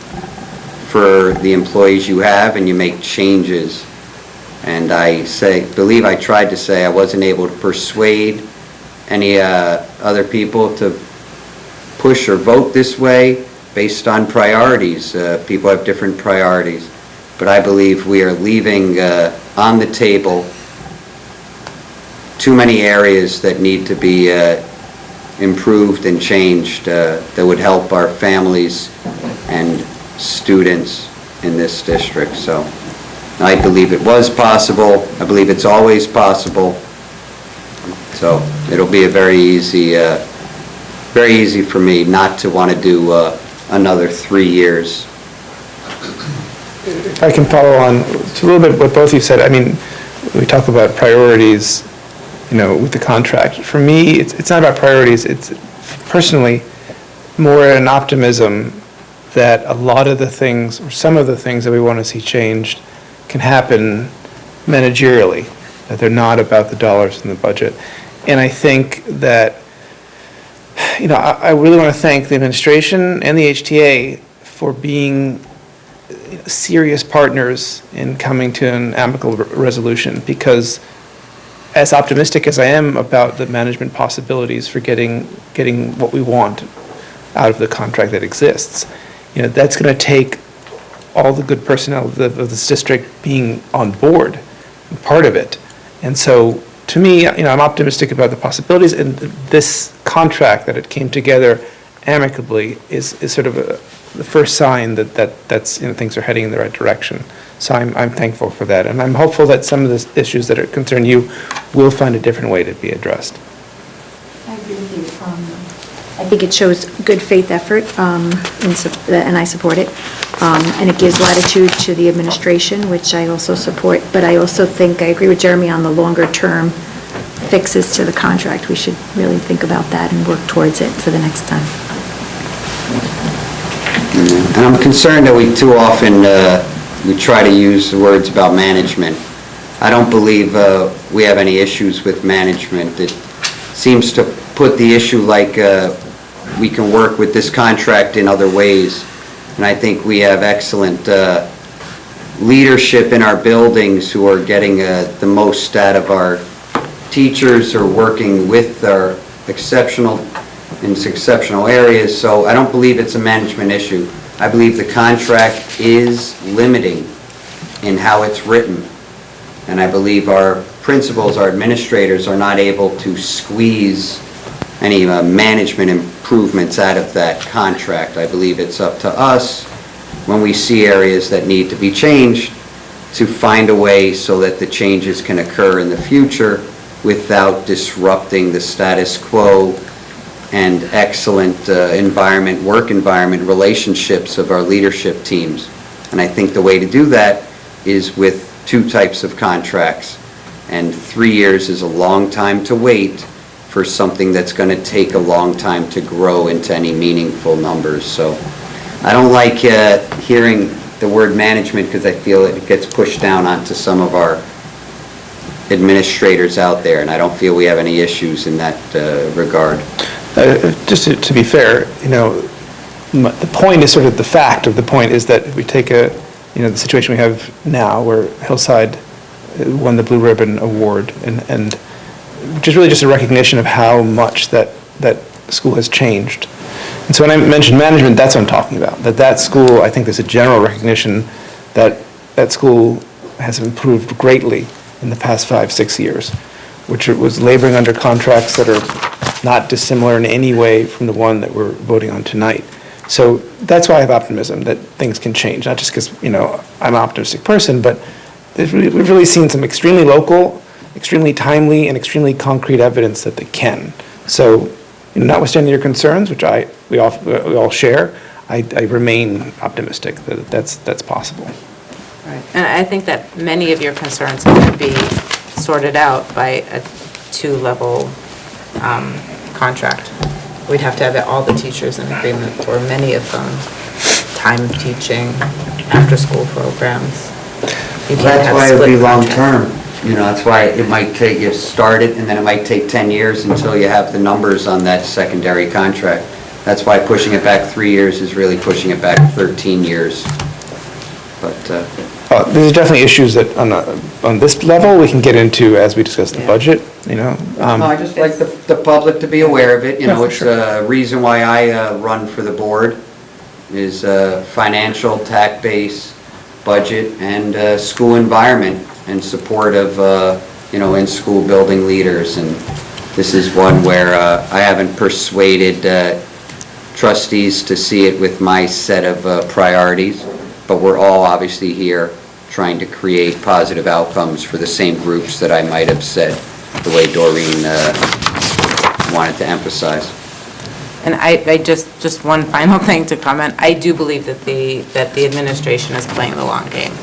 for the employees you have and you make changes. And I believe I tried to say I wasn't able to persuade any other people to push or vote this way based on priorities. People have different priorities. But I believe we are leaving on the table too many areas that need to be improved and changed that would help our families and students in this district. So I believe it was possible. I believe it's always possible. So it'll be a very easy for me not to want to do another 3 years. If I can follow on to a little bit what both of you said, I mean, we talk about priorities, with the contract. For me, it's not about priorities. It's personally more an optimism that a lot of the things, or some of the things that we want to see changed can happen managerially, that they're not about the dollars in the budget. And I think that, I really want to thank the administration and the HTA for being serious partners in coming to an amicable resolution, because as optimistic as I am about the management possibilities for getting what we want out of the contract that exists, that's going to take all the good personnel of this district being on board, part of it. And so, to me, I'm optimistic about the possibilities, and this contract that it came together amicably is sort of the first sign that's things are heading in the right direction. So I'm thankful for that, and I'm hopeful that some of the issues that concern you will find a different way to be addressed. I agree with you. I think it shows good faith effort, and I support it. And it gives latitude to the administration, which I also support. But I also think, I agree with Jeremy on the longer-term fixes to the contract. We should really think about that and work towards it for the next time. And I'm concerned that we too often we try to use the words about management. I don't believe we have any issues with management. It seems to put the issue like we can work with this contract in other ways. And I think we have excellent leadership in our buildings who are getting the most out of our teachers, or working with our exceptional areas. So I don't believe it's a management issue. I believe the contract is limiting in how it's written. And I believe our principals, our administrators are not able to squeeze any management improvements out of that contract. I believe it's up to us, when we see areas that need to be changed, to find a way so that the changes can occur in the future without disrupting the status quo and excellent work environment relationships of our leadership teams. And I think the way to do that is with two types of contracts. And 3 years is a long time to wait for something that's going to take a long time to grow into any meaningful numbers. So I don't like hearing the word management, because I feel it gets pushed down onto some of our administrators out there, and I don't feel we have any issues in that regard. Just to be fair, the point is sort of the fact of the point is that if we take the situation we have now, where Hillside won the Blue Ribbon Award, and which is really just a recognition of how much that school has changed. And so when I mention management, that's what I'm talking about. That school, I think there's a general recognition that that school has improved greatly in the past 5-6 years, which it was laboring under contracts that are not dissimilar in any way from the one that we're voting on tonight. So that's why I have optimism that things can change, not just because, I'm an optimistic person, but we've really seen some extremely local, extremely timely, and extremely concrete evidence that they can. So, notwithstanding your concerns, which we all share, I remain optimistic that that's possible. Right. And I think that many of your concerns can be sorted out by a 2-level contract. We'd have to have all the teachers in agreement for many of them. Time teaching, after-school programs. That's why it would be long-term. That's why it might take, you start it, and then it might take 10 years until you have the numbers on that secondary contract. That's why pushing it back 3 years is really pushing it back 13 years. But, There's definitely issues that on this level, we can get into as we discuss the budget, you know. no, I just like the public to be aware of it. Yeah, for It's sure. a reason why I run for the board, is financial, TAC base, budget, and school environment, and support of, in-school building leaders. And this is one where I haven't persuaded trustees to see it with my set of priorities, but we're all obviously here trying to create positive outcomes for the same groups that I might have said, the way Doreen wanted to emphasize. And I just one final thing to comment. I do believe that the administration is playing the long game.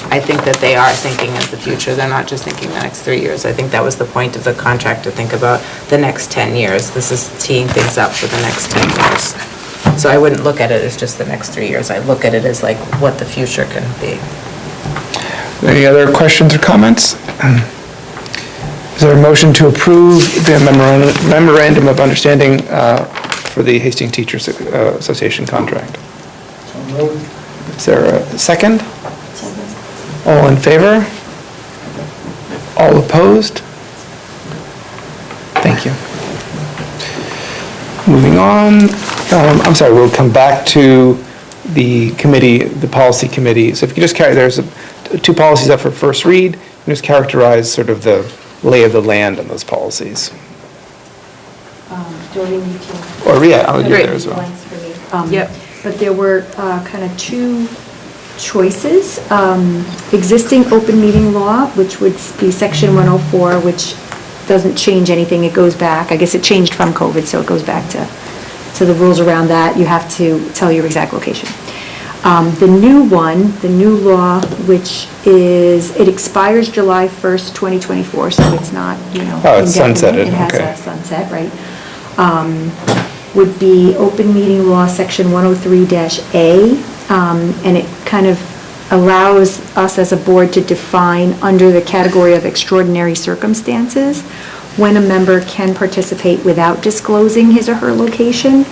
I think that they are thinking of the future. They're not just thinking the next 3 years. I think that was the point of the contract, to think about the next 10 years. This is teeing things up for the next 10 years. So I wouldn't look at it as just the next 3 years. I look at it as like what the future can be. Any other questions or comments? Is there a motion to approve the memorandum of understanding for the Hastings Teachers Association contract? Is there a second? All in favor? All opposed? Thank you. Moving on, I'm sorry, we'll come back to the committee, the policy committee. So if you could just there's two policies up for first read, and just characterize sort of the lay of the land on those policies. Doreen, you can. Or, yeah, I'll do there as well. Blanks for me. Yep. But there were kind of two choices. Existing open meeting law, which would be section 104, which doesn't change anything, it goes back. I guess it changed from COVID, so it goes back to the rules around that. You have to tell your exact location. The new one, the new law, which it expires July 1st, 2024, so it's not, Oh, it's sunsetted, indefinite. It has okay. a sunset, right? Would be open meeting law, section 103-A, and it kind of allows us as a board to define under the category of extraordinary circumstances when a member can participate without disclosing his or her location.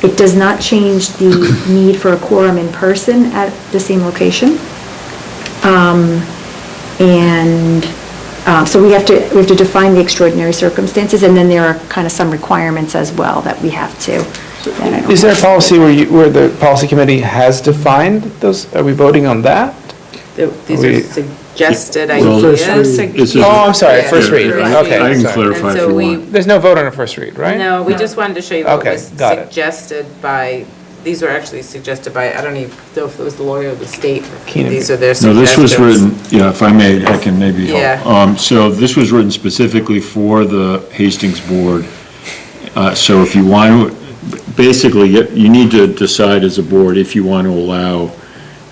It does not change the need for a quorum in person at the same location. So we have to define the extraordinary circumstances, and then there are kind of some requirements as well that we have to. Is there a policy where the policy committee has defined those? Are we voting on that? These are suggested Well, ideas. Oh, I'm sorry, first read, Yeah. okay. I can sorry. clarify And if so you we- want. There's no vote on a first read, right? No, we just wanted to show you what Okay, was got it. suggested by, these were actually suggested by, I don't even know if it was the lawyer of the state. Keenan. These are their No, suggestions. this was written, if I may, I can maybe help. Yeah. So this was written specifically for the Hastings Board. So if you want to, basically, you need to decide as a board if you want to allow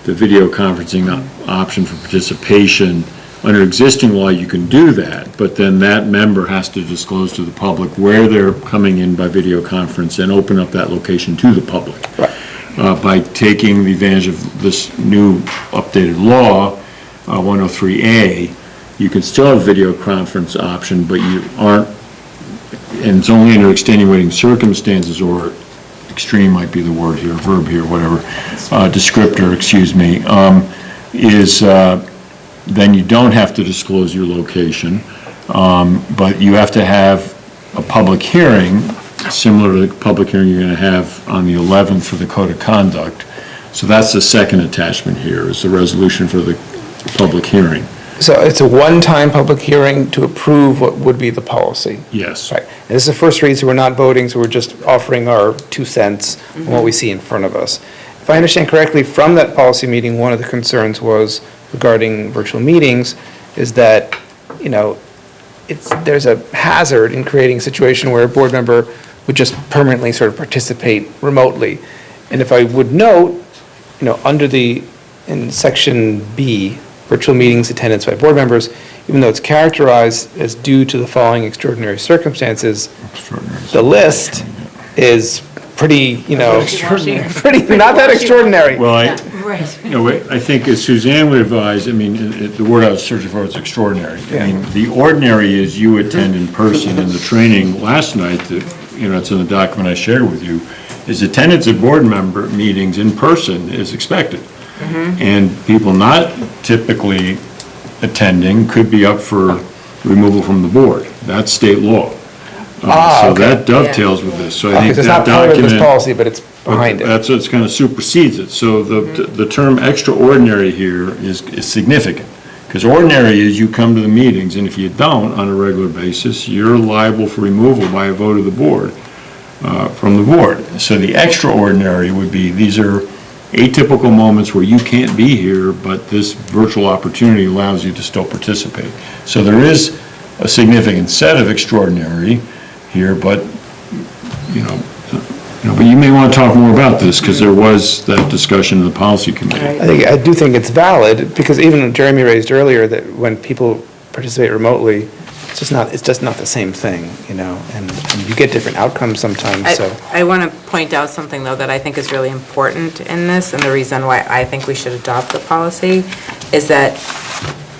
the video conferencing option for participation. Under existing law, you can do that, but then that member has to disclose to the public where they're coming in by video conference and open up that location to the public. Right. By taking the advantage of this new updated law, 103A, you can still have video conference option, but you aren't, and it's only under extenuating circumstances, or extreme might be the word here, verb here, whatever, descriptor, excuse me, then you don't have to disclose your location, but you have to have a public hearing, similar to the public hearing you're going to have on the 11th for the Code of Conduct. So that's the second attachment here, is the resolution for the public hearing. So it's a one-time public hearing to approve what would be the policy. Yes. Right. And this is a first read, so we're not voting, so we're just offering our 2 cents on what we see in front of us. If I understand correctly, from that policy meeting, one of the concerns was regarding virtual meetings, is that, there's a hazard in creating a situation where a board member would just permanently sort of participate remotely. And if I would note, in section B, virtual meetings attendance by board members, even though it's characterized as due to the following extraordinary circumstances, the list is pretty, you know, Extraordinary. pretty, not that extraordinary. Well, Right. you know, I think as Suzanne would advise, I mean, the word I was searching for was extraordinary. I mean, the ordinary is you attend in person, and the training last night, that, you know, it's in the document I shared with you, is attendance at board member meetings in person is expected. And people not typically attending could be up for removal from the board. That's state law. So okay. that dovetails with this, so I Okay, think so it's that not part of this document. policy, but it's behind it. That's what's kind of supersedes it. So the term extraordinary here is significant. Because ordinary is you come to the meetings, and if you don't on a regular basis, you're liable for removal by a vote of the board, from the board. So the extraordinary would be, these are atypical moments where you can't be here, but this virtual opportunity allows you to still participate. So there is a significant set of extraordinary here, but, but you may want to talk more about this, because there was that discussion in the policy committee. I do think it's valid, because even Jeremy raised earlier that when people participate remotely, it's just not the same thing, you know, and you get different outcomes sometimes, so. I want to point out something, though, that I think is really important in this, and the reason why I think we should adopt the policy is that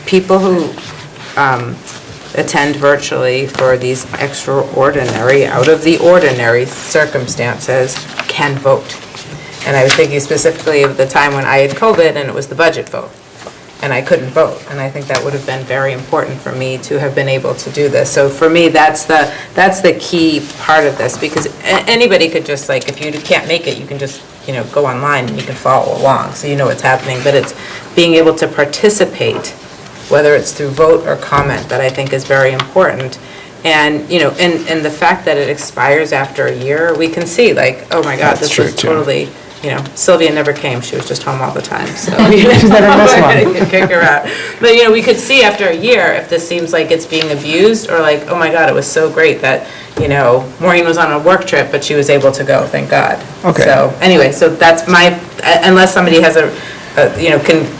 people who attend virtually for these extraordinary, out-of-the-ordinary circumstances can vote. And I was thinking specifically of the time when I had COVID and it was the budget vote, and I couldn't vote. And I think that would have been very important for me to have been able to do this. So for me, that's the key part of this, because anybody could just, like, if you can't make it, you can just, you know, go online and you can follow along, so you know what's happening. But it's being able to participate, whether it's through vote or comment, that I think is very important. And, you know, and the fact that it expires after a year, we can see, like, oh my God, That's this true, was too. totally, you know, Sylvia never came, she was just home all the time, so. She's never missed one. You could kick her out. But, you know, we could see after a year if this seems like it's being abused, or like, oh my God, it was so great that, you know, Maureen was on a work trip, but she was able to go, thank God. Okay. So, anyway, so that's my, unless somebody has you know, can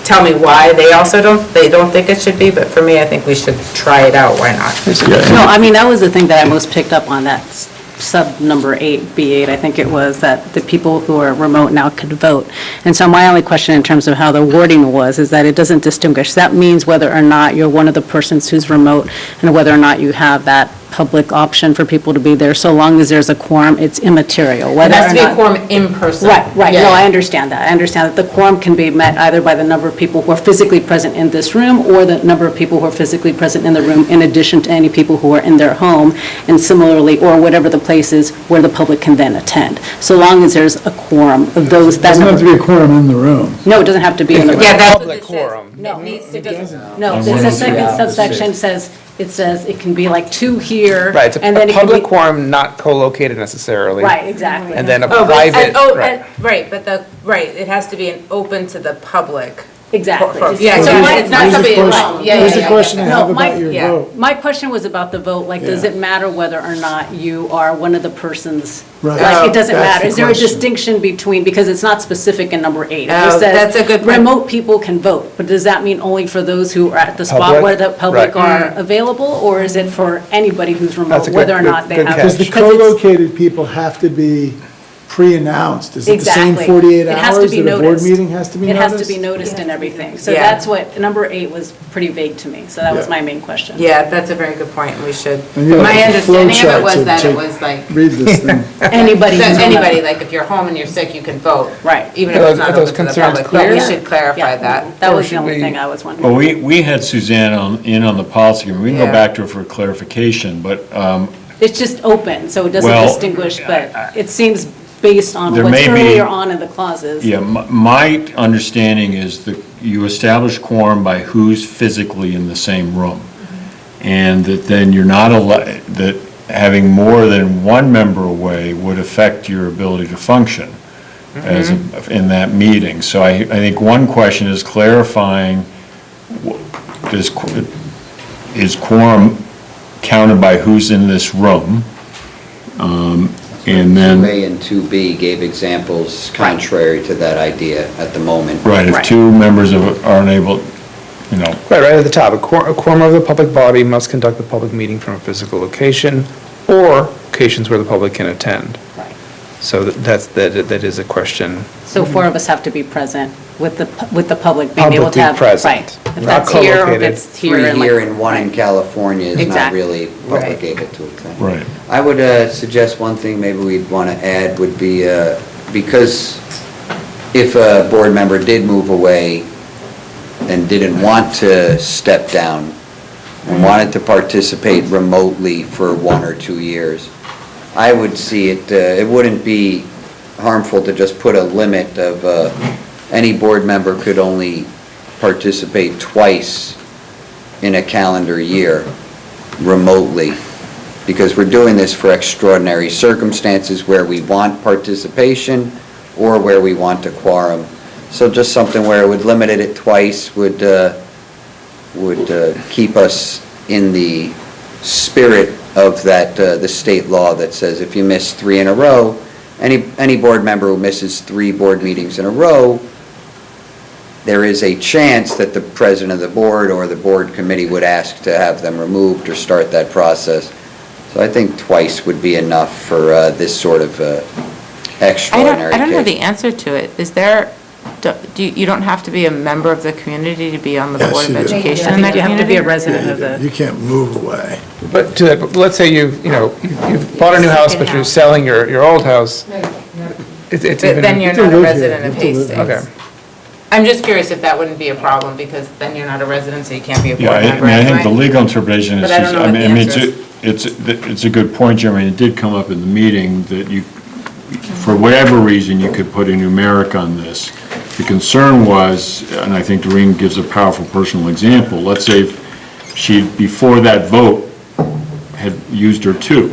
tell me why they don't think it should be, but for me, I think we should try it out, why not? No, I mean, that was the thing that I most picked up on, that sub number 8, B8, I think it was, that the people who are remote now could vote. And so my only question in terms of how the wording was is that it doesn't distinguish. That means whether or not you're one of the persons who's remote and whether or not you have that public option for people to be there, so long as there's a quorum, it's immaterial. It Whether has to be or a not- quorum in person. Right, Yeah. no, I understand that. I understand that the quorum can be met either by the number of people who are physically present in this room, or the number of people who are physically present in the room, in addition to any people who are in their home, and similarly, or whatever the place is where the public can then attend, so long as there's a quorum of those. that Doesn't have to number- be a quorum in the room. No, it doesn't have to be in the room. Yeah, that's what Public it says. quorum. No, It needs to just. no, the second subsection says, it says it can be like 2 here. Right, it's and a then it can public be- quorum, not co-located necessarily. Right, exactly. And then a Oh, but, private, right, it has to be an open to the public. Exactly. Yeah, So so my- it's not Here's the somebody, question- right, yeah, Here's the yeah, question I yeah. have No, my- about your yeah. vote. My question was about the vote, like, does Yeah. it matter whether or not you are one of the persons? Right. Like, it doesn't That's matter. the Is there a question. distinction between, because it's not specific in number 8. It Oh, just says that's a good point. remote people can vote, but does that mean only for those who are at the spot Public? where the public Right. are available? Or is it for anybody who's remote, That's a good- whether or good- not they good have? catch. Does the because it's- co-located people have to be pre-announced? Is it the same Exactly. 48 It has to hours be that a board noticed. meeting has to be It noticed? has to be noticed and everything. So Yeah. that's what, number 8 was pretty vague to me, so that was Yeah. my main question. Yeah, that's a very good point, and we should, And you have my a understanding of flow it was chart that to it was like, Read this thing. Anybody that who's remote. anybody, like, if you're home and you're sick, you can vote. Right. Even if Are it's not those open to the concerns public, but we clear? should clarify Yeah, that. that Or was the should only we- thing I was Well, wondering. we had Suzanne on the policy, and we can go Yeah. back to her for clarification, but It's just open, so it doesn't Well, distinguish, but it seems based on There what's may be- earlier on in the clauses. yeah, my understanding is that you establish quorum by who's physically in the same room. And that then you're not allowed, that having more than one member away would affect your ability to function as, in that meeting. So I think one question is clarifying, is quorum counted by who's in this room? And then. 2A and 2B gave examples contrary to that idea at the moment. Right, if Right. two members are unable, you know, right at the top, a quorum of the public body must conduct the public meeting from a physical location or locations where the public can attend. Right. So that is a question. So 4 of us have to be present with the public being able to Publicly have. present. Right. If Not that's here, or if co-located. it's here. 3 and here like- and 1 in California is not Exactly. really public Right. able to attend. Right. I would suggest one thing maybe we'd want to add would be, because if a board member did move away and didn't want to step down and wanted to participate remotely for 1 or 2 years, I would see it, it wouldn't be harmful to just put a limit of any board member could only participate twice in a calendar year remotely, because we're doing this for extraordinary circumstances where we want participation or where we want a quorum. So just something where it would limit it at twice would keep us in the spirit of that, the state law that says if you miss 3 in a row, any board member who misses 3 board meetings in a row, there is a chance that the president of the board or the board committee would ask to have them removed or start that process. So I think twice would be enough for this sort of extraordinary I don't know case. the answer to it. Is there, you don't have to be a member of the community to be on the Yes, Board of you do. Education I in think that you have to be a community? resident of You the, can't move away. But to that, but let's say you've bought a new house, but you're selling your old house. It's But even. then you're You have not to a live here. resident of You have to live Hastings. here. Okay. I'm just curious if that wouldn't be a problem, because then you're not a resident, so you can't be a Yeah, board I member mean, I think the anyway. legal interpretation is, But I don't know what the answer it's a good point, Jeremy. It did come up in the meeting that you, for whatever reason, you could put a numeric on this. The concern was, and I think Doreen gives a powerful personal example, let's say if she, before that vote, had used her 2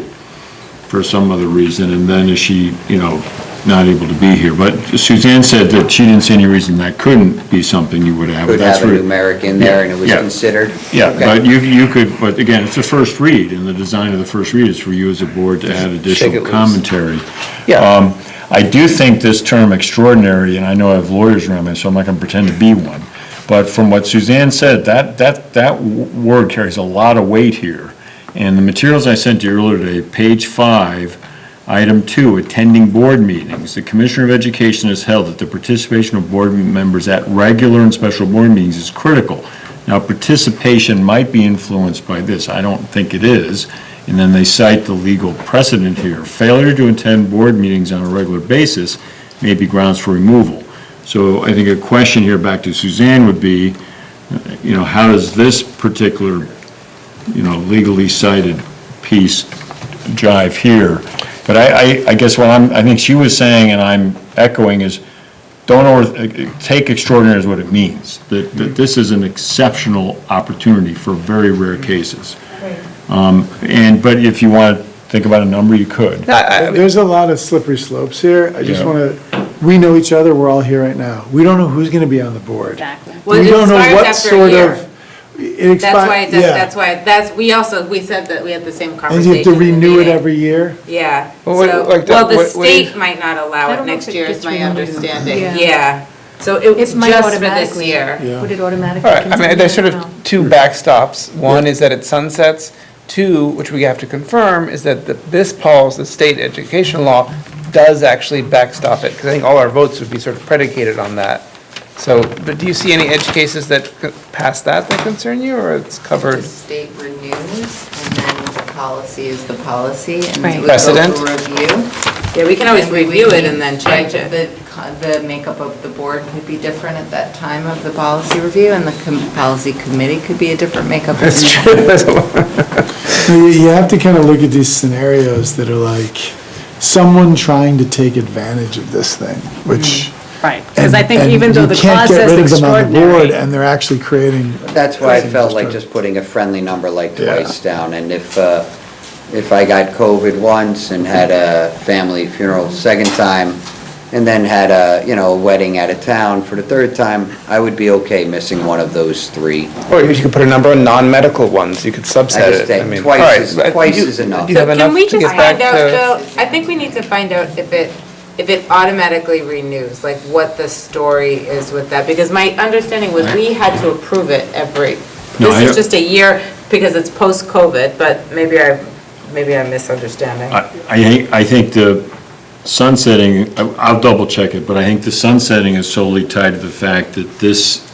for some other reason, and then is she, not able to be here. But Suzanne said that she didn't see any reason that couldn't be something you would have. Could That's have a where- numeric in there and it was Yeah. considered? Yeah, Okay. but you could, but again, it's a first read, and the design of the first read is for you as a board to add Shake it additional loose. commentary. Yeah. I do think this term extraordinary, and I know I have lawyers around me, so I'm not going to pretend to be one, but from what Suzanne said, that word carries a lot of weight here. And the materials I sent you earlier today, page 5, Item 2, attending board meetings. The Commissioner of Education has held that the participation of board members at regular and special board meetings is critical. Now, participation might be influenced by this. I don't think it is. And then they cite the legal precedent here. Failure to attend board meetings on a regular basis may be grounds for removal. So I think a question here back to Suzanne would be, how does this particular, legally cited piece jive here? But I guess what I think she was saying, and I'm echoing, is take extraordinary as what it means. That this is an exceptional opportunity for very rare cases. But if you want to think about a number, you could. There's a lot of slippery slopes here. I just Yeah. want to, we know each other, we're all here right now. We don't know who's going to be on the board. exactly. Well, We it don't know expires what after a sort year. of. It That's why, expi- yeah. we said that we had the same And conversation. you have to in the renew it meeting. every year? Yeah, Well, what- so, like the- well, the what do you- state might not allow I it don't know next if it year, is gets my renewed. understanding, Yeah. yeah. So it's It might just for this automatically. year. Yeah. Would it automatically All right, I mean, continue? there's sort I of don't know. 2 backstops. One is that it sunsets. 2, which we have to confirm, is that this policy, the state education law, does actually backstop it, because I think all our votes would be sort of predicated on that. So, but do you see any edge cases that pass that concern you, or it's The covered? state renews, and then the policy is the policy, and Right. it would go Precedent? for review. Yeah, we can always And we would review it need- and then change right, it. The makeup of the board could be different at that time of the policy review, and the policy committee could be a different makeup. That's true. That's a lot. So you have to kind of look at these scenarios that are like someone trying to take advantage of this thing, which. Right, because I think and even though the you can't clause get says rid of them on the board, extraordinary. and they're actually creating. That's why I felt like Just- just putting a friendly number like Yeah. twice down. And if I got COVID once and had a family funeral second time, and then had a wedding out of town for the third time, I would be okay missing one of those 3. Or you could put a number on non-medical ones, you could subset I just it. think I mean, twice all right, is- but twice you- is enough. Do you have So enough can we to just get back find out, to? though, I think we need to find out if it automatically renews, like what the story is with that, because my understanding was we had to approve it No, this is just a year, because it's post-COVID, but maybe I'm misunderstanding. I think sunsetting, I'll double check it, but I think the sunsetting is solely tied to the fact that this,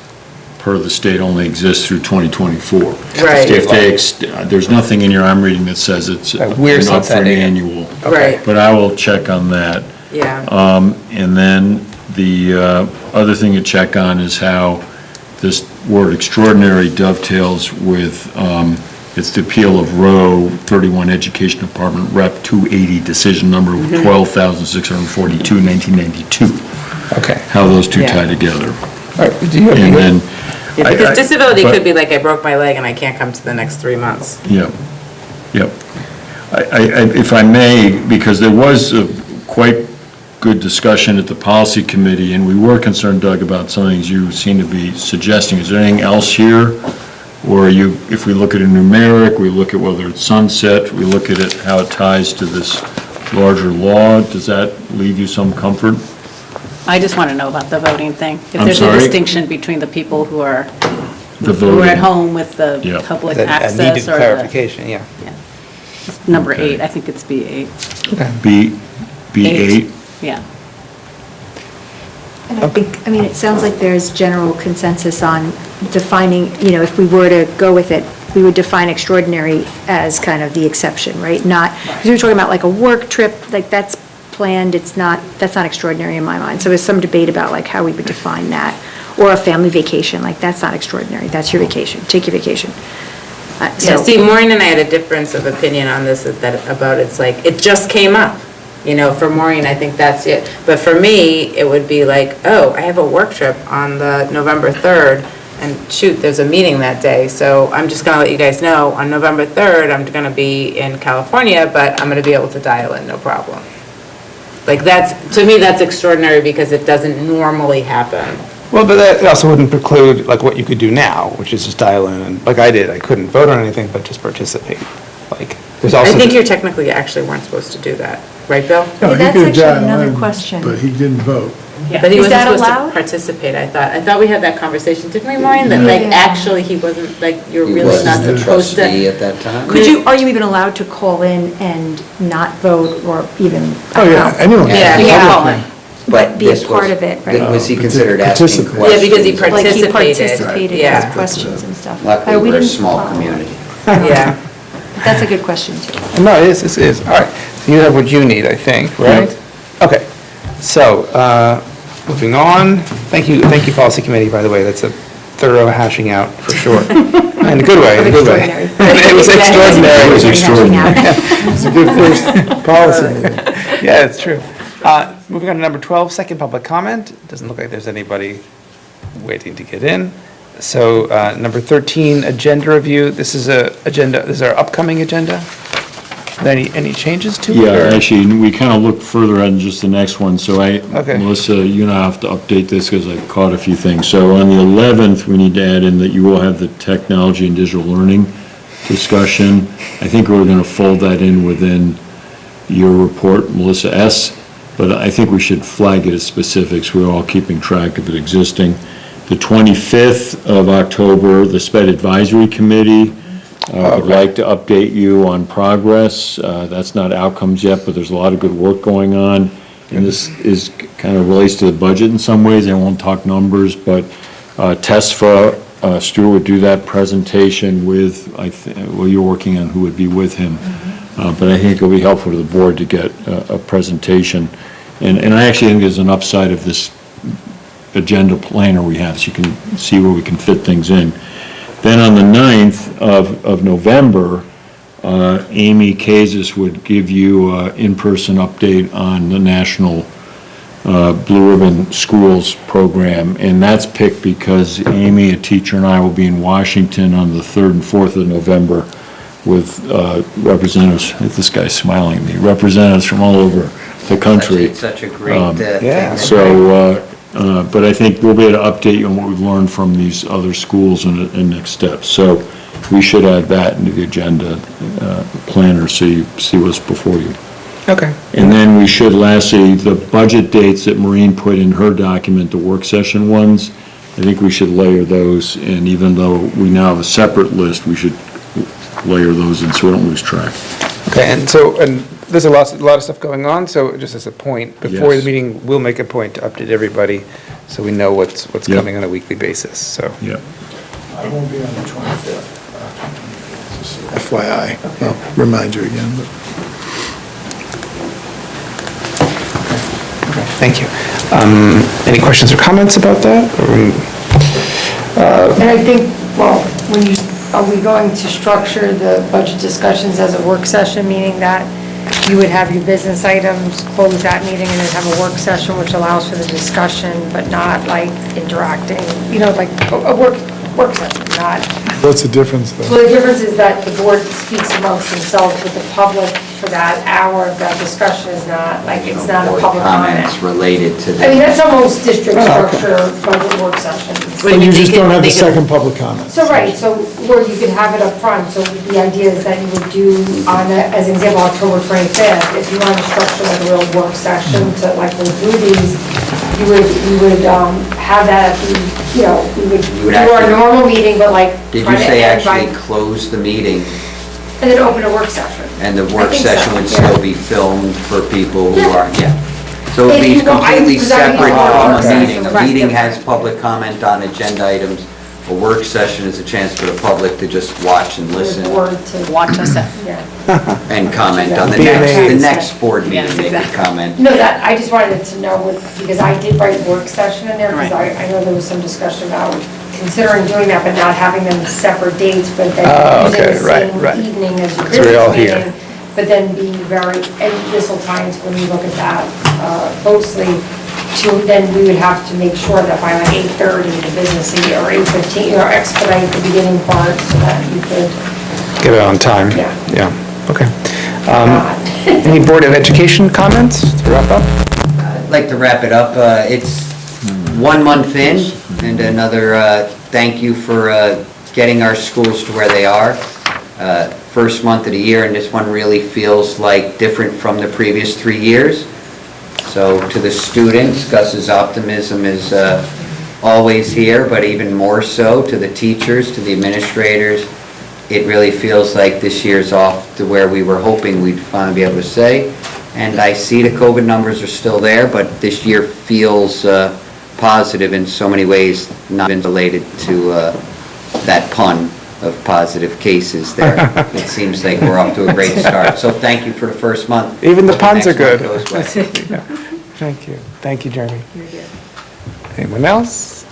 per the state, only exists through 2024. Right. If they, there's nothing in here I'm reading that says it's Right, we're not for an sunsetting it. annual. Right. But I will check on that. Yeah. And then the other thing to check on is how this word extraordinary dovetails with, it's the appeal of Row 31 Education Department Rep 280 decision number 12,642, 1992. Okay. How those two Yeah. tie together. All right, do you have? And then. Yeah, because disability but- could be like, I broke my leg and I can't come to the next 3 months. Yep, yep. If I may, because there was a quite good discussion at the policy committee, and we were concerned, Doug, about some things you seem to be suggesting. Is there anything else here? Or if we look at a numeric, we look at whether it's sunset, we look at it, how it ties to this larger law, does that leave you some comfort? I just want to know about the voting thing. If I'm there's a sorry? distinction between the people who are The who are at voting. home with the Yeah. public That access needed or the, clarification, yeah. number Okay. 8, I think it's B8, B8? yeah. And I think, I mean, it sounds like there's general consensus on defining, you know, if we were to go with it, we would define extraordinary as kind of the exception, right? Not, because we were talking about like a work trip, like that's planned, that's not extraordinary in my mind. So there's some debate about like how we would define that. Or a family vacation, like that's not extraordinary, that's your vacation, take your vacation. Yeah, So- see, Maureen and I had a difference of opinion on this, about it's like, it just came up. You know, for Maureen, I think that's it. But for me, it would be like, oh, I have a work trip on the November 3rd, and shoot, there's a meeting that day. So I'm just gonna let you guys know, on November 3rd, I'm gonna be in California, but I'm gonna be able to dial in, no problem. Like that's, to me, that's extraordinary because it doesn't normally happen. Well, but that also wouldn't preclude, like, what you could do now, which is just dial in, and like I did, I couldn't vote on anything, but just participate. Like, there's I also. think you technically actually weren't supposed to do that, right, Bill? No, he That's could actually dial another in, question. But he didn't vote. But he Is wasn't that supposed to allowed? participate, I thought. I thought we had that conversation, didn't we, Maureen? That like, Yeah. actually, he wasn't, like, you're He really not wasn't the supposed trustee to. at that time. Are you even allowed to call in and not vote or even? Oh, yeah, anyone. can. Yeah. You can call Public in. But be a this part was- of it, right? Was he considered asking Participate. questions? Yeah, because he Like he participated. participated, Yeah. asked questions and stuff. Luckily, We we're a didn't- small community. Yeah. That's a good question, too. No, it is. All right, so you have what you need, I think, right? Okay, so, moving on. Thank you, Policy Committee, by the way, that's a thorough hashing out, for sure. In a good way, in a good way. Extraordinary. It was extraordinary. It was extraordinary. It's a good first policy meeting. Yeah, it's true. Moving on to number 12, second public comment. Doesn't look like there's anybody waiting to get in. So, number 13, agenda review. This is this is our upcoming agenda. Any changes to it? Yeah, or- actually, we kind of looked further on just the next one, so Okay. Melissa, you and I have to update this because I caught a few things. So on the 11th, we need to add in that you will have the technology and digital learning discussion. I think we're going to fold that in within your report, Melissa S., but I think we should flag it as specifics. We're all keeping track of it existing. The 25th of October, the SPED Advisory Committee would like to update you on progress. That's not outcomes yet, but there's a lot of good work going on. And this is, kind of relates to the budget in some ways. I won't talk numbers, but TESFA, Stuart would do that presentation with, well, you're working on who would be with him. But I think it'll be helpful to the board to get a presentation. And I actually think there's an upside of this agenda planner we have, so you can see where we can fit things in. Then on the 9th of November, Amy Kazis would give you an in-person update on the National Blue Ribbon Schools program. And that's picked because Amy, a teacher, and I will be in Washington on the 3rd and 4th of November with representatives, this guy's smiling at me, representatives from all over the country. It's such a great thing. yeah. So, but I think we'll be able to update you on what we've learned from these other schools and next steps. So we should add that into the agenda planner so you see what's before you. Okay. And then we should lastly, the budget dates that Maureen put in her document, the work session ones, I think we should layer those, and even though we now have a separate list, we should layer those in so we don't lose track. Okay, and so, and there's a lot of stuff going on, so just as a point, before the Yes. meeting, we'll make a point to update everybody so we know what's Yep. coming on a weekly basis, so. Yeah. I won't be on the 25th. FYI, I'll remind you again, but. Thank you. Any questions or comments about that? And I think, well, are we going to structure the budget discussions as a work session, meaning that you would have your business items, close that meeting, and then have a work session which allows for the discussion, but not like interacting, like a work session, not. What's the difference, though? Well, the difference is that the board speaks amongst themselves, but the public for that hour of that discussion is not, it's not a Board public comment. Comments related to I mean, the, that's almost district structure, budget work sessions. But you just don't have the second public comment. So, right, so where you could have it up front, so the idea is that you would do on, as an example, October 25th, if you want to structure like a real work session to like go through these, you would have that at the, we would would do our actually- normal meeting, but like. did try you to say end by- actually close the meeting And then open a work session. and the I work think so, session would yeah. still be filmed for people who Yeah. are, yeah. So it'd If be you want- completely because I think separate it's from work a session, meeting. A right, meeting different. has public comment on agenda items. A work session is a chance for the public to just watch and The listen board to. Watch us. Yeah. and comment on the Yeah. next board Yeah, meeting, they could exactly. comment. No, that, I just wanted to know, because I did write work session in there, because Right. I know there was some discussion about considering doing that, but not having them separate dates, but then Oh, using okay, the right, same right. evening as your So we're all business here. meeting, but then be very, and this will tie into when we look at that closely, then we would have to make sure that by like 8:30, the business meeting, or 8:15, or expedite the beginning part so that you could Get it on time? Yeah. Yeah, okay. not. Any Board of Education comments to wrap up? I'd like to wrap it up. It's 1 month in, and another thank you for getting our schools to where they are. First month of the year, and this one really feels like different from the previous 3 years. So to the students, Gus's optimism is always here, but even more so to the teachers, to the administrators. It really feels like this year's off to where we were hoping we'd finally be able to say. And I see the COVID numbers are still there, but this year feels positive in so many ways, not related to that pun of positive cases there. It seems like we're off to a great start. So thank you for the first month. Even the Hope puns are next month good. goes well. Yeah. Thank you. Thank you, Jeremy. Anyone else?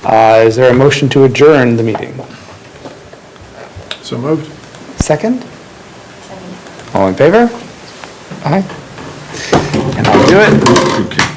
Is there a motion to adjourn the meeting? So moved? Second? All in favor? Aye. And I'll do it.